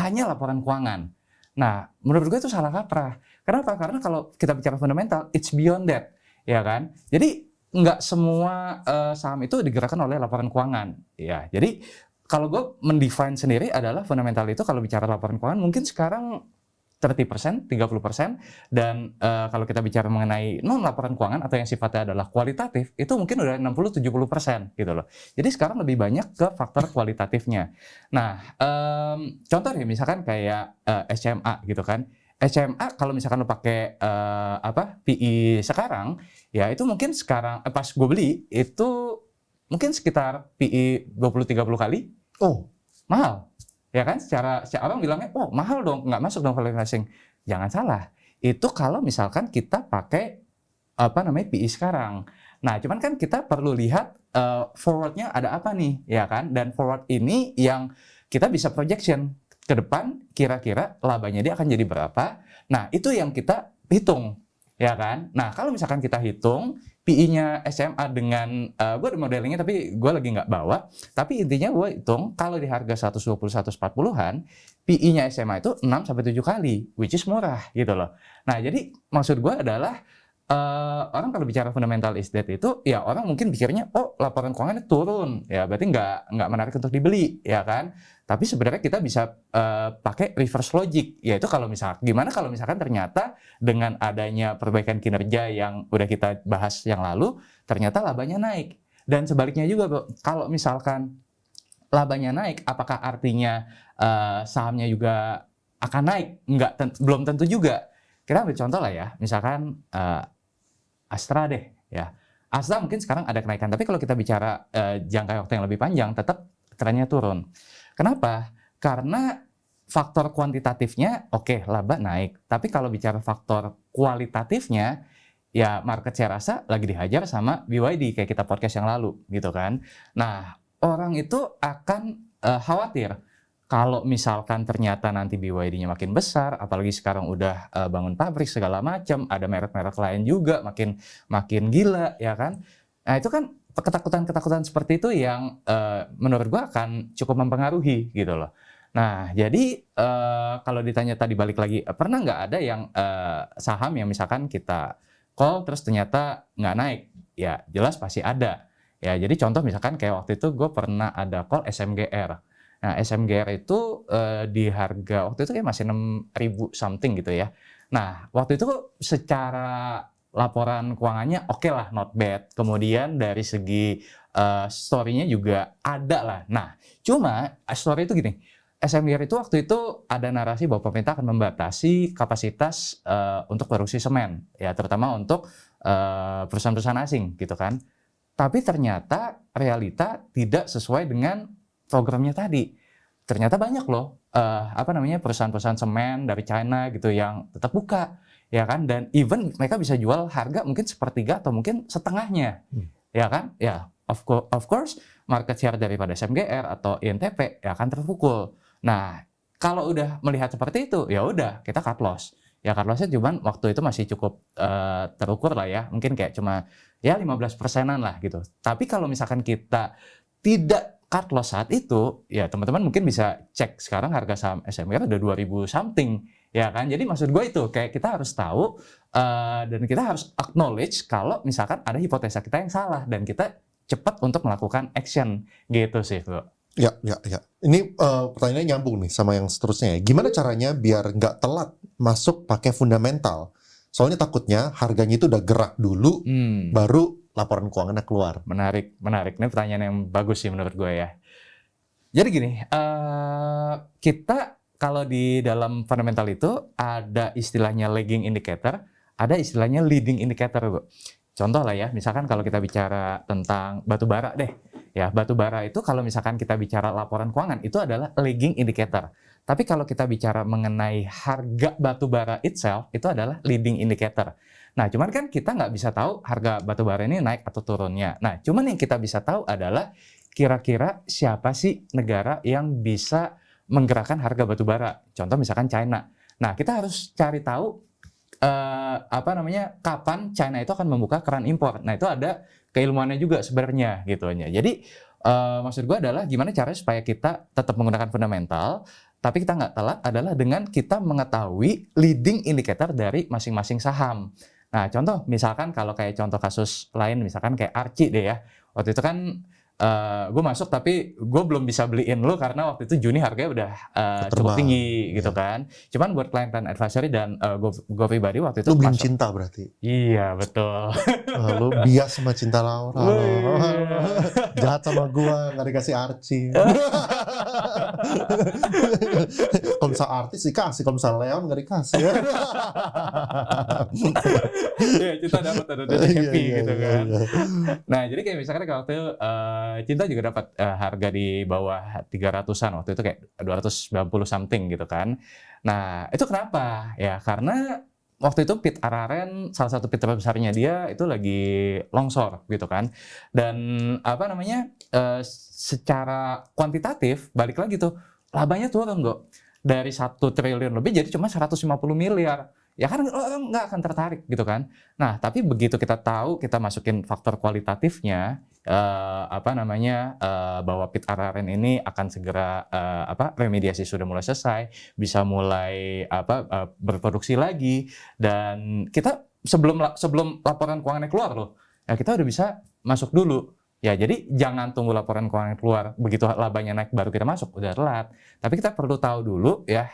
hanya laporan keuangan. Nah, menurut gue itu salah kaprah. Kenapa? Karena kalau kita bicara fundamental, it's beyond that, ya kan. Jadi, nggak semua saham itu digerakkan oleh laporan keuangan. Ya, jadi kalau gue mendefine sendiri adalah fundamental itu kalau bicara laporan keuangan mungkin sekarang 30%, 30%, dan kalau kita bicara mengenai non laporan keuangan atau yang sifatnya adalah kualitatif, itu mungkin udah 60-70% gitu loh. Jadi sekarang lebih banyak ke faktor kualitatifnya. Nah, contoh nih misalkan kayak SCMA gitu kan. SCMA kalau misalkan lo pakai PI sekarang, ya itu mungkin sekarang pas gue beli itu mungkin sekitar PI 20-30 kali. Oh, Mahal. Ya kan, secara orang bilangnya, oh mahal dong, nggak masuk dong value investing. Jangan salah, itu kalau misalkan kita pakai PI sekarang. Nah, cuman kan kita perlu lihat forward-nya ada apa nih, ya kan? Dan forward ini yang kita bisa projection ke depan, kira-kira labanya dia akan jadi berapa. Nah, itu yang kita hitung, ya kan? Nah, kalau misalkan kita hitung PI-nya SMA dengan, gue ada modelingnya tapi gue lagi nggak bawa, tapi intinya gue hitung kalau di harga 120-140-an, PI-nya SMA itu 6-7 kali, which is murah gitu loh. Nah jadi maksud gue adalah, orang kalau bicara fundamental is dead itu, ya orang mungkin pikirnya, oh laporan keuangannya turun, ya berarti nggak menarik untuk dibeli, ya kan? Tapi sebenarnya kita bisa pakai reverse logic, yaitu gimana kalau misalkan ternyata dengan adanya perbaikan kinerja yang udah kita bahas yang lalu, ternyata labanya naik. Dan sebaliknya juga, Bro, kalau misalkan labanya naik, apakah artinya sahamnya juga akan naik? Belum tentu juga. Kita ambil contoh lah ya, misalkan Astra deh, ya. Astra mungkin sekarang ada kenaikan, tapi kalau kita bicara jangka waktu yang lebih panjang, tetap trennya turun. Kenapa? Karena faktor kuantitatifnya oke, laba naik. Tapi kalau bicara faktor kualitatifnya, ya market saya rasa lagi dihajar sama BYD kayak kita podcast yang lalu gitu kan. Nah, orang itu akan khawatir kalau misalkan ternyata nanti BYD-nya makin besar, apalagi sekarang udah bangun pabrik segala macam, ada merek-merek lain juga makin gila ya kan. Nah, itu kan ketakutan-ketakutan seperti itu yang menurut gua akan cukup mempengaruhi gitu loh. Nah, jadi kalau ditanya tadi balik lagi, pernah nggak ada yang saham yang misalkan kita call terus ternyata nggak naik? Ya jelas pasti ada. Ya jadi contoh misalkan kayak waktu itu gue pernah ada call SMGR. Nah SMGR itu di harga waktu itu kayak masih 6.000 something gitu ya. Nah waktu itu secara laporan keuangannya oke lah, not bad. Kemudian dari segi story-nya juga ada lah. Nah cuma story itu gini, SMGR itu waktu itu ada narasi bahwa pemerintah akan membatasi kapasitas untuk produksi semen, ya terutama untuk perusahaan-perusahaan asing gitu kan. Tapi ternyata realita tidak sesuai dengan programnya tadi. Ternyata banyak loh perusahaan-perusahaan semen dari China gitu yang tetap buka, ya kan? Dan even mereka bisa jual harga mungkin sepertiga atau mungkin setengahnya, ya kan? Ya of course market share daripada SMGR atau INTP ya akan terpukul. Nah, kalau udah melihat seperti itu, ya udah kita cut loss. Ya cut loss-nya cuman waktu itu masih cukup terukur lah ya, mungkin kayak cuma ya 15%-an lah gitu. Tapi kalau misalkan kita tidak cut loss saat itu, ya teman-teman mungkin bisa cek sekarang harga saham SMR udah 2000 something, ya kan? Jadi maksud gue itu kayak kita harus tahu dan kita harus acknowledge kalau misalkan ada hipotesa kita yang salah dan kita cepat untuk melakukan action gitu sih, Bro. Ya. Ini pertanyaannya nyambung nih sama yang seterusnya ya. Gimana caranya biar nggak telat masuk pakai fundamental? Soalnya takutnya harganya itu udah gerak dulu, baru laporan keuangannya keluar. Menarik. Ini pertanyaan yang bagus sih menurut gue ya. Jadi gini, kita kalau di dalam fundamental itu ada istilahnya lagging indicator, ada istilahnya leading indicator, Bro. Contoh lah ya, misalkan kalau kita bicara tentang batu bara deh. Ya, batu bara itu kalau misalkan kita bicara laporan keuangan, itu adalah lagging indicator. Tapi kalau kita bicara mengenai harga batu bara itself, itu adalah leading indicator. Nah, cuman kan kita nggak bisa tahu harga batu bara ini naik atau turunnya. Nah, cuman yang kita bisa tahu adalah kira-kira siapa sih negara yang bisa menggerakkan harga batu bara. Contoh misalkan China. Nah, kita harus cari tahu kapan China itu akan membuka keran impor. Nah, itu ada keilmuannya juga sebenarnya gitu aja. Jadi maksud gue adalah gimana caranya supaya kita tetap menggunakan fundamental, tapi kita nggak telat adalah dengan kita mengetahui leading indicator dari masing-masing saham. Nah, contoh misalkan kalau kayak contoh kasus lain, misalkan kayak Archie deh ya. Waktu itu kan gue masuk tapi gue belum bisa beliin lo karena waktu itu Juni harganya udah cukup Terbang. tinggi gitu kan. Cuman buat klien advisory dan gue pribadi waktu itu Lu beliin masuk. cinta berarti. Iya betul. Lu bias sama cinta Laura. Wih. Jahat sama gua, nggak dikasih Archie. Kalau misal artis dikasih, kalau misal Leon nggak dikasih. Iya cinta dapat ada happy Iya, gitu iya, kan. iya. Nah jadi kayak misalkan waktu itu cinta juga dapat harga di bawah 300-an waktu itu kayak 290 something gitu kan. Nah itu kenapa? Ya karena waktu itu pit Araren, salah satu pit terbesarnya dia itu lagi longsor gitu kan. Dan apa namanya, secara kuantitatif balik lagi tuh labanya turun kok. Dari 1 triliun lebih jadi cuma 150 miliar. Ya kan orang nggak akan tertarik gitu kan. Nah tapi begitu kita tahu kita masukin faktor kualitatifnya, apa namanya, bahwa pit Araren ini akan segera remediasi sudah mulai selesai, bisa mulai berproduksi lagi, dan kita sebelum laporan keuangannya keluar loh, ya kita udah bisa masuk dulu. Ya jadi jangan tunggu laporan keuangan keluar begitu labanya naik baru kita masuk, udah telat. Tapi kita perlu tahu dulu ya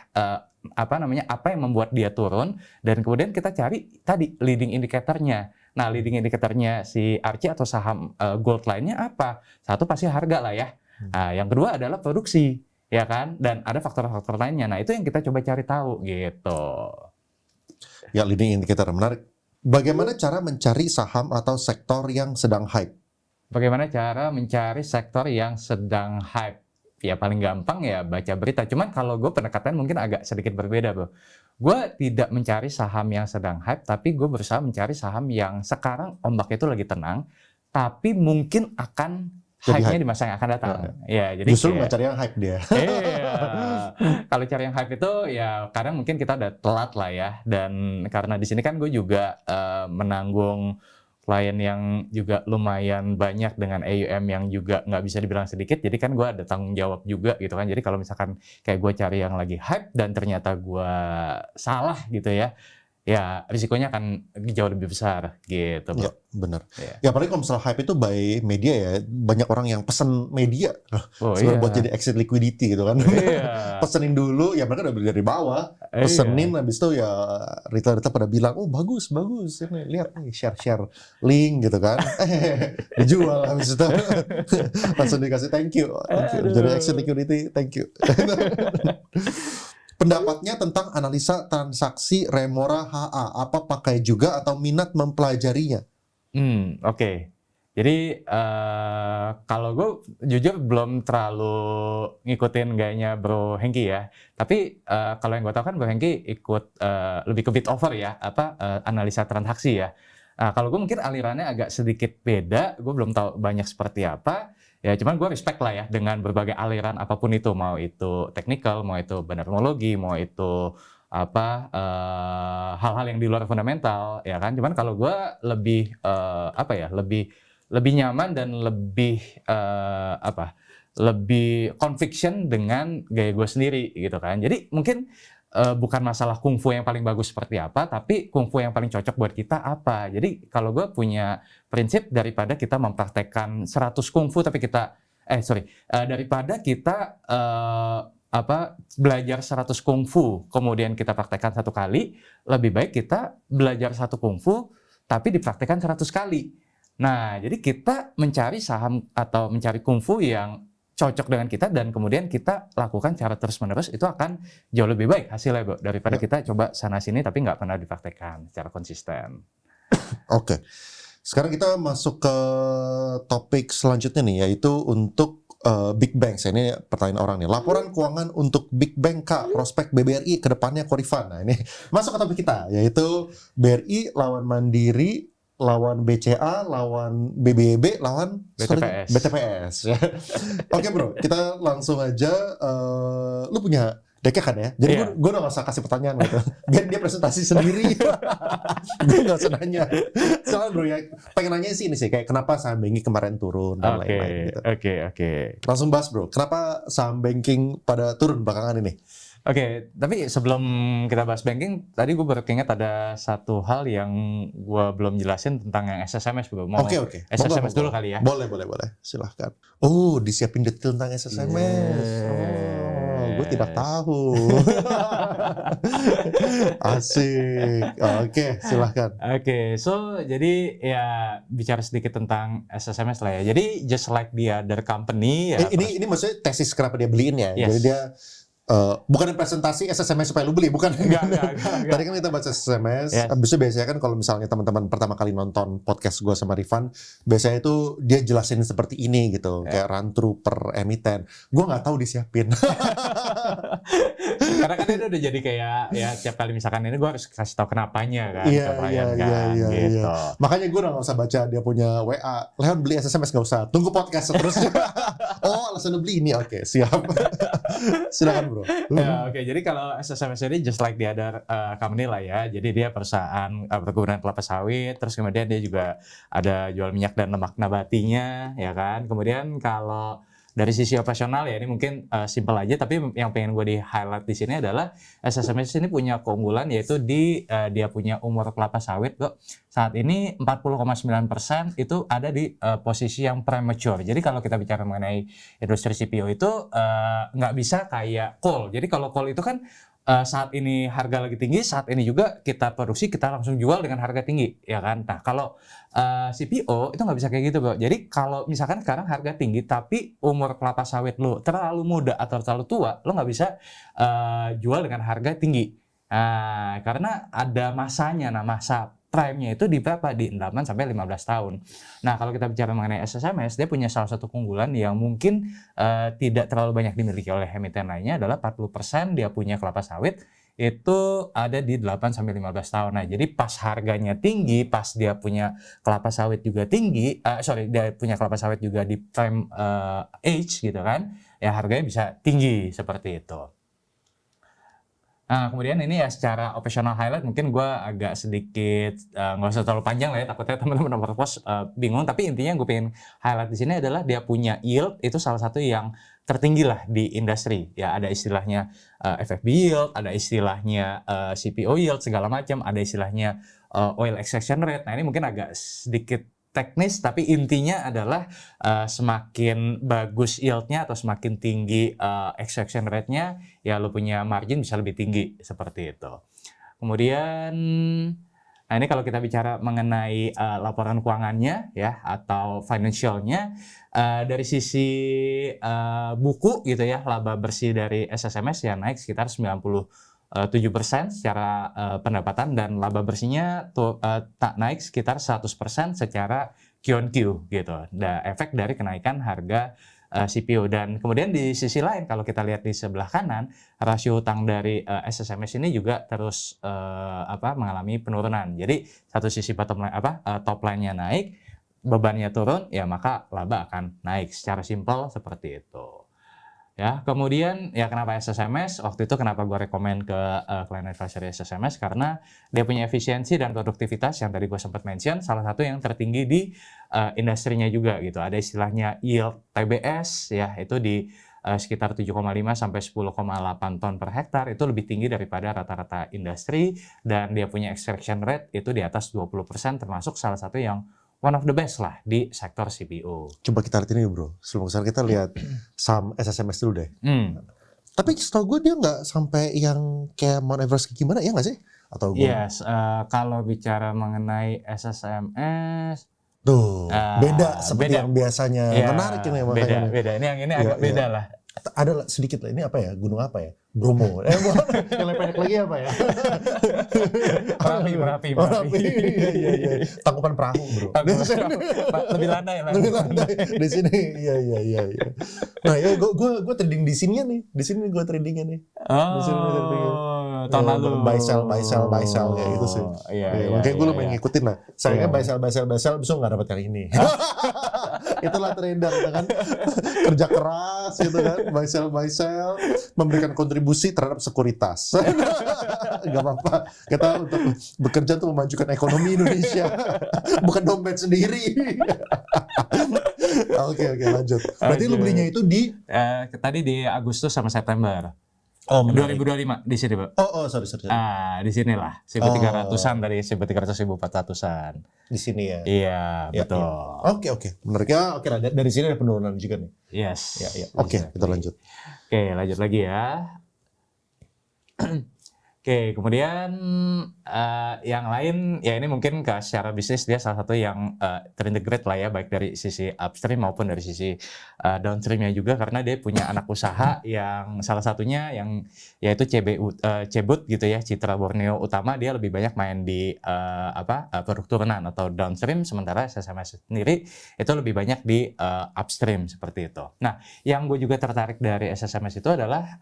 apa yang membuat dia turun, dan kemudian kita cari tadi leading indicator-nya. Nah, leading indicator-nya si Archie atau saham gold lainnya apa? Satu pasti harga lah ya. Nah, yang kedua adalah produksi, ya kan? Dan ada faktor-faktor lainnya. Nah, itu yang kita coba cari tahu gitu. Ya, leading indicator menarik. Bagaimana cara mencari saham atau sektor yang sedang hype? Bagaimana cara mencari sektor yang sedang hype? Ya paling gampang ya baca berita. Cuman kalau gue pendekatan mungkin agak sedikit berbeda, bro. Gue tidak mencari saham yang sedang hype, tapi gue berusaha mencari saham yang sekarang ombaknya itu lagi tenang, tapi mungkin akan hype-nya di masa yang akan datang. Ya, jadi justru nggak cari yang hype dia. Iya. Kalau cari yang hype itu ya kadang mungkin kita udah telat lah ya. Dan karena di sini kan gue juga menanggung klien yang juga lumayan banyak dengan AUM yang juga nggak bisa dibilang sedikit, jadi kan gue ada tanggung jawab juga gitu kan. Jadi kalau misalkan kayak gue cari yang lagi hype dan ternyata gue salah gitu ya risikonya akan jauh lebih besar gitu bro. Ya benar. Ya. Ya apalagi kalau misalnya hype itu by media ya, banyak orang yang pesen media Iya. buat jadi exit liquidity gitu kan. Iya. Pesenin dulu, ya mereka udah beli dari bawah, pesenin habis itu ya retail pada bilang, oh bagus, ini lihat nih share link gitu kan, dijual habis itu langsung dikasih thank you. Jadi exit liquidity, thank you. Pendapatnya tentang analisa transaksi Remora HA, apa pakai juga atau minat mempelajarinya? Oke. Jadi kalau gue jujur belum terlalu ngikutin gayanya Bro Hengki ya. Tapi kalau yang gue tahu kan Bro Hengki ikut lebih ke bit over ya, analisa transaksi ya. Kalau gue mungkin alirannya agak sedikit beda, gue belum tahu banyak seperti apa. Ya cuman gue respect lah ya dengan berbagai aliran apapun itu, mau itu technical, mau itu benermologi, mau itu hal-hal yang di luar fundamental ya kan. Cuman kalau gue lebih lebih nyaman dan lebih lebih conviction dengan gaya gue sendiri gitu kan. Jadi mungkin bukan masalah kungfu yang paling bagus seperti apa, tapi kungfu yang paling cocok buat kita apa. Jadi kalau gue punya prinsip daripada kita mempraktekkan 100 kungfu tapi kita daripada kita belajar 100 kungfu kemudian kita praktekkan 1 kali, lebih baik kita belajar 1 kungfu tapi dipraktekkan 100 kali. Nah, jadi kita mencari saham atau mencari kungfu yang cocok dengan kita dan kemudian kita lakukan cara terus-menerus, itu akan jauh lebih baik hasilnya, Bro, daripada kita coba sana-sini tapi nggak pernah dipraktekkan secara konsisten. Oke. Sekarang kita masuk ke topik selanjutnya nih, yaitu untuk Big Bank. Ini pertanyaan orang nih. Laporan keuangan untuk Big Bank K, prospek BBRI ke depannya Korifan. Nah, ini masuk ke topik kita, yaitu BRI lawan Mandiri, lawan BCA, lawan BBB, lawan BTPS. Oke bro, kita langsung aja. Lu punya decknya kan ya? Jadi gue udah gak usah kasih pertanyaan gitu. Biar dia presentasi sendiri. Gue gak usah nanya. Soalnya bro ya, pengen nanya sih ini sih, kayak kenapa saham banking kemarin turun dan lain-lain gitu. Oke. Langsung bahas bro, kenapa saham banking pada turun belakangan ini? Oke, tapi sebelum kita bahas banking, tadi gue baru ingat ada satu hal yang gue belum jelasin tentang yang SSMS, bro. Mau Oke. SSMS Monggo. dulu kali ya? Boleh. Silahkan. Oh, disiapin detail tentang SSMS. Oh, gue tidak tahu. Asik. Oke, silahkan. Oke, so jadi ya bicara sedikit tentang SSMS lah ya. Jadi just like the other company ya. Ini maksudnya tesis kenapa dia beliin ya. Yes. Jadi dia bukan presentasi SSMS supaya lu beli, bukan. Enggak. Tadi kan kita bahas SSMS. Yes. Habis itu biasanya kan kalau misalnya teman-teman pertama kali nonton podcast gue sama Rifan, biasanya itu dia jelasin seperti ini gitu, kayak run through per emiten. Gue nggak tahu disiapin. Karena kan itu udah jadi kayak ya tiap kali misalkan ini gue harus kasih tahu kenapanya kan ke klien kan gitu. Makanya gue udah nggak usah baca dia punya WA. Leon beli SSMS nggak usah. Tunggu podcast seterusnya. Oh, alasan lu beli ini. Oke, siap. Silakan bro. Ya, oke. Jadi kalau SSMS ini just like the other company lah ya. Jadi dia perusahaan perkebunan kelapa sawit. Terus kemudian dia juga ada jual minyak dan lemak nabatinya, ya kan. Kemudian kalau dari sisi operasional ya ini mungkin simple aja, tapi yang pengen gue di highlight di sini adalah SSMS ini punya keunggulan yaitu dia punya umur kelapa sawit kok saat ini 40,9% itu ada di posisi yang premature. Jadi kalau kita bicara mengenai industri CPO itu nggak bisa kayak coal. Jadi kalau coal itu kan saat ini harga lagi tinggi, saat ini juga kita produksi, kita langsung jual dengan harga tinggi, ya kan? Nah, kalau CPO itu nggak bisa kayak gitu, bro. Jadi kalau misalkan sekarang harga tinggi, tapi umur kelapa sawit lo terlalu muda atau terlalu tua, lo nggak bisa jual dengan harga tinggi. Karena ada masanya, nah masa prime-nya itu di berapa? Di 8 sampai 15 tahun. Nah, kalau kita bicara mengenai SSMS, dia punya salah satu keunggulan yang mungkin tidak terlalu banyak dimiliki oleh emiten lainnya adalah 40% dia punya kelapa sawit itu ada di 8 sampai 15 tahun. Nah, jadi pas harganya tinggi, pas dia punya kelapa sawit juga tinggi, dia punya kelapa sawit juga di prime age gitu kan, ya harganya bisa tinggi seperti itu. Nah, kemudian ini ya secara operational highlight mungkin gue agak sedikit nggak usah terlalu panjang lah ya, takutnya teman-teman overpost bingung. Tapi intinya gue pengen highlight di sini adalah dia punya yield itu salah satu yang tertinggi lah di industri. Ya ada istilahnya FFB yield, ada istilahnya CPO yield segala macam, ada istilahnya oil extraction rate. Nah ini mungkin agak sedikit teknis, tapi intinya adalah semakin bagus yield-nya atau semakin tinggi extraction rate-nya, ya lo punya margin bisa lebih tinggi seperti itu. Kemudian, nah ini kalau kita bicara mengenai laporan keuangannya ya atau financial-nya, dari sisi buku gitu ya, laba bersih dari SSMS ya naik sekitar 7% secara pendapatan dan laba bersihnya tak naik sekitar 100% secara Q-on-Q gitu. Ada efek dari kenaikan harga CPO. Dan kemudian di sisi lain kalau kita lihat di sebelah kanan, rasio utang dari SSMS ini juga terus mengalami penurunan. Jadi satu sisi bottom line top line-nya naik, bebannya turun, ya maka laba akan naik. Secara simpel seperti itu. Ya, kemudian ya kenapa SSMS? Waktu itu kenapa gue rekomen ke client advisory SSMS karena dia punya efisiensi dan produktivitas yang tadi gue sempat mention, salah satu yang tertinggi di industrinya juga gitu. Ada istilahnya yield TBS ya, itu di sekitar 7,5 sampai 10,8 ton per hektar, itu lebih tinggi daripada rata-rata industri, dan dia punya extraction rate itu di atas 20%, termasuk salah satu yang one of the best lah di sektor CPO. Coba kita lihat ini bro. Sebelum kesana kita lihat saham SSMS dulu deh. Tapi setahu gue dia nggak sampai yang kayak Mount Everest gimana, ya nggak sih? Atau gue? Yes, kalau bicara mengenai SSMS, tuh beda seperti beda. yang biasanya. Ya, menarik ini makanya. Beda. Ini yang ini agak beda lah. Ada sedikit lah. Ini apa ya? Gunung apa ya? Bromo. Yang lebih pendek lagi apa ya? Merapi. Iya. Tangkupan perahu bro. Lebih landai lah. Lebih landai. Di sini. Iya. Nah ya gue trading di sini nih. Di sini gue tradingnya nih. Di sini gue tradingnya. Tahun lalu. Buy sell kayak gitu sih. Iya. Makanya gue lumayan ngikutin lah. Sayangnya buy sell, bisa nggak dapat kali ini. Itulah trader kan. Kerja keras gitu kan. Buy sell, memberikan kontribusi terhadap sekuritas. Gak apa-apa. Kita untuk bekerja untuk memajukan ekonomi Indonesia. Bukan dompet sendiri. Oke, lanjut. Berarti lu belinya itu di? Tadi di Agustus sama September. Oh, menarik. 2025 di sini, Bro. Sorry. Di sinilah 1.300-an dari 1.300 1.400-an. Di sini ya. Iya, Ya, betul. ya. Oke. Menariknya, oke, dari sini ada penurunan juga nih. Yes. Ya. Oke, kita lanjut. Oke, lanjut lagi ya. Oke, kemudian yang lain ya ini mungkin secara bisnis dia salah satu yang terintegrate lah ya, baik dari sisi upstream maupun dari sisi downstreamnya juga, karena dia punya anak usaha yang salah satunya yang yaitu Cebut gitu ya, Citra Borneo Utama. Dia lebih banyak main di produk turunan atau downstream, sementara SSMS sendiri itu lebih banyak di upstream seperti itu. Nah, yang gue juga tertarik dari SSMS itu adalah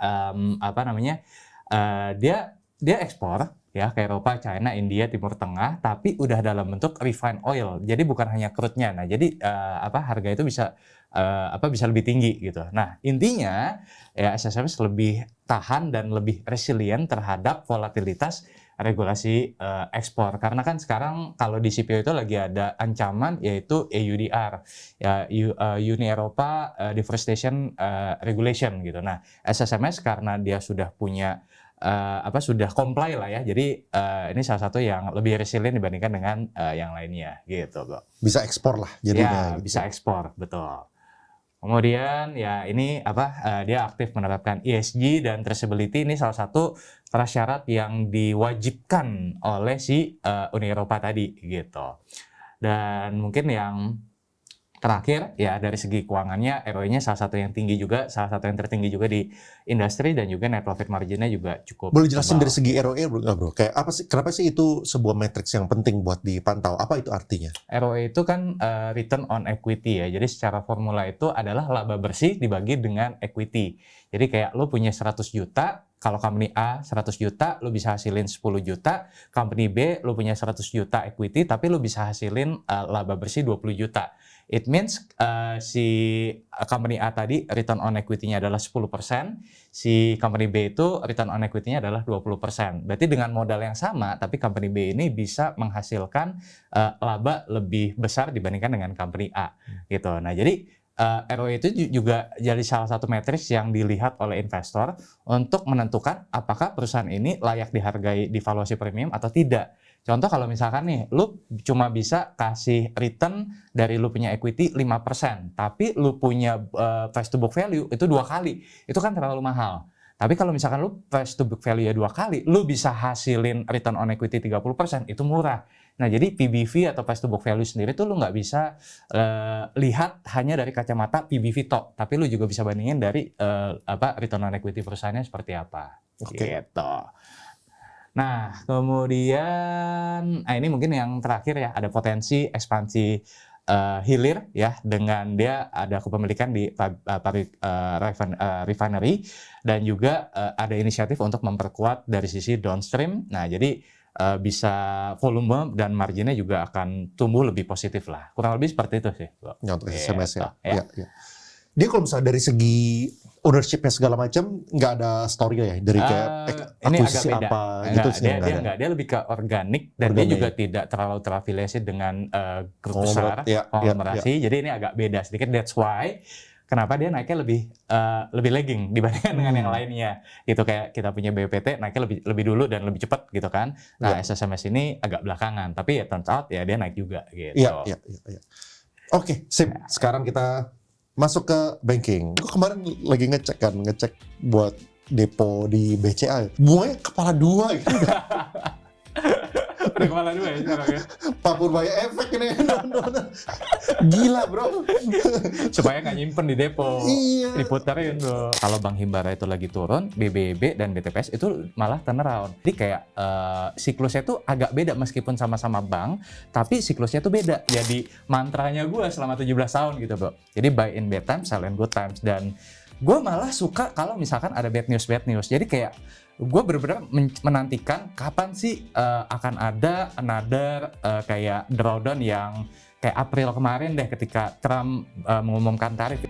dia ekspor ya ke Eropa, China, India, Timur Tengah, tapi udah dalam bentuk refined oil. Jadi bukan hanya crude-nya. Nah, jadi harga itu bisa lebih tinggi gitu. Nah, intinya ya SSMS lebih tahan dan lebih resilient terhadap volatilitas regulasi ekspor. Karena kan sekarang kalau di CPO itu lagi ada ancaman yaitu EUDR, ya Uni Eropa Deforestation Regulation gitu. Nah, SSMS karena dia sudah punya sudah comply lah ya. Jadi ini salah satu yang lebih resilient dibandingkan dengan yang lainnya gitu, Bro. Bisa ekspor lah jadinya. Ya, bisa ekspor, betul. Kemudian ya ini dia aktif menerapkan ESG dan traceability. Ini salah satu prasyarat yang diwajibkan oleh si Uni Eropa tadi gitu. Dan mungkin yang terakhir ya dari segi keuangannya ROE-nya salah satu yang tertinggi juga di industri, dan juga net profit margin-nya juga cukup. Boleh jelasin tebal. dari segi ROE bro? Kayak apa sih? Kenapa sih itu sebuah matriks yang penting buat dipantau? Apa itu artinya? ROE itu kan return on equity ya. Jadi secara formula itu adalah laba bersih dibagi dengan equity. Jadi kayak lo punya 100 juta, kalau company A 100 juta, lo bisa hasilin 10 juta. Company B lo punya 100 juta equity, tapi lo bisa hasilin laba bersih 20 juta. It means si company A tadi return on equity-nya adalah 10%, si company B itu return on equity-nya adalah 20%. Berarti dengan modal yang sama, tapi company B ini bisa menghasilkan laba lebih besar dibandingkan dengan company A gitu. Nah, jadi ROE itu juga jadi salah satu matriks yang dilihat oleh investor untuk menentukan apakah perusahaan ini layak dihargai di valuasi premium atau tidak. Contoh kalau misalkan nih, lu cuma bisa kasih return dari lu punya equity 5%, tapi lu punya price to book value itu 2 kali, itu kan terlalu mahal. Tapi kalau misalkan lu price to book value 2 kali, lu bisa hasilin return on equity 30%, itu murah. Nah, jadi PBV atau price to book value sendiri tuh lu nggak bisa lihat hanya dari kacamata PBV tok, tapi lu juga bisa bandingin dari return on equity perusahaannya seperti apa. Oke. Gitu. Nah, kemudian ini mungkin yang terakhir ya, ada potensi ekspansi hilir ya, dengan dia ada kepemilikan di refinery, dan juga ada inisiatif untuk memperkuat dari sisi downstream. Nah, jadi bisa volume dan marginnya juga akan tumbuh lebih positif lah. Kurang lebih seperti itu sih. Untuk SMS ya. Ya. Dia kalau misalnya dari segi ownership-nya segala macam nggak ada story ya dari kayak akuisisi apa gitu sih. Dia lebih ke organik, dan dia juga tidak terlalu terafiliasi dengan grup besar, konglomerasi. Jadi ini agak beda sedikit. That's why kenapa dia naiknya lebih lagging dibandingkan dengan yang lainnya. Gitu, kayak kita punya BPT naiknya lebih dulu dan lebih cepat gitu kan. Nah, SSMS ini agak belakangan, tapi ya turns out ya dia naik juga gitu. Iya. Oke, sip. Sekarang kita masuk ke banking. Gue kemarin lagi ngecek buat depo di BCA. Bunganya kepala 2 gitu. Udah kepala 2 ya sekarang ya. Pak Purbaya efek ini. Gila bro. Supaya nggak nyimpen di depo. Iya. Diputerin bro. Kalau Bank Himbara itu lagi turun, BBB dan BTPS itu malah turnaround. Jadi kayak siklusnya tuh agak beda meskipun sama-sama bank, tapi siklusnya tuh beda. Jadi mantranya gue selama 17 tahun gitu bro. Jadi buy in bad times, sell in good times. Dan gue malah suka kalau misalkan ada bad news. Jadi kayak gue benar-benar menantikan kapan sih akan ada another kayak drawdown yang kayak April kemarin deh, ketika Trump mengumumkan tarif.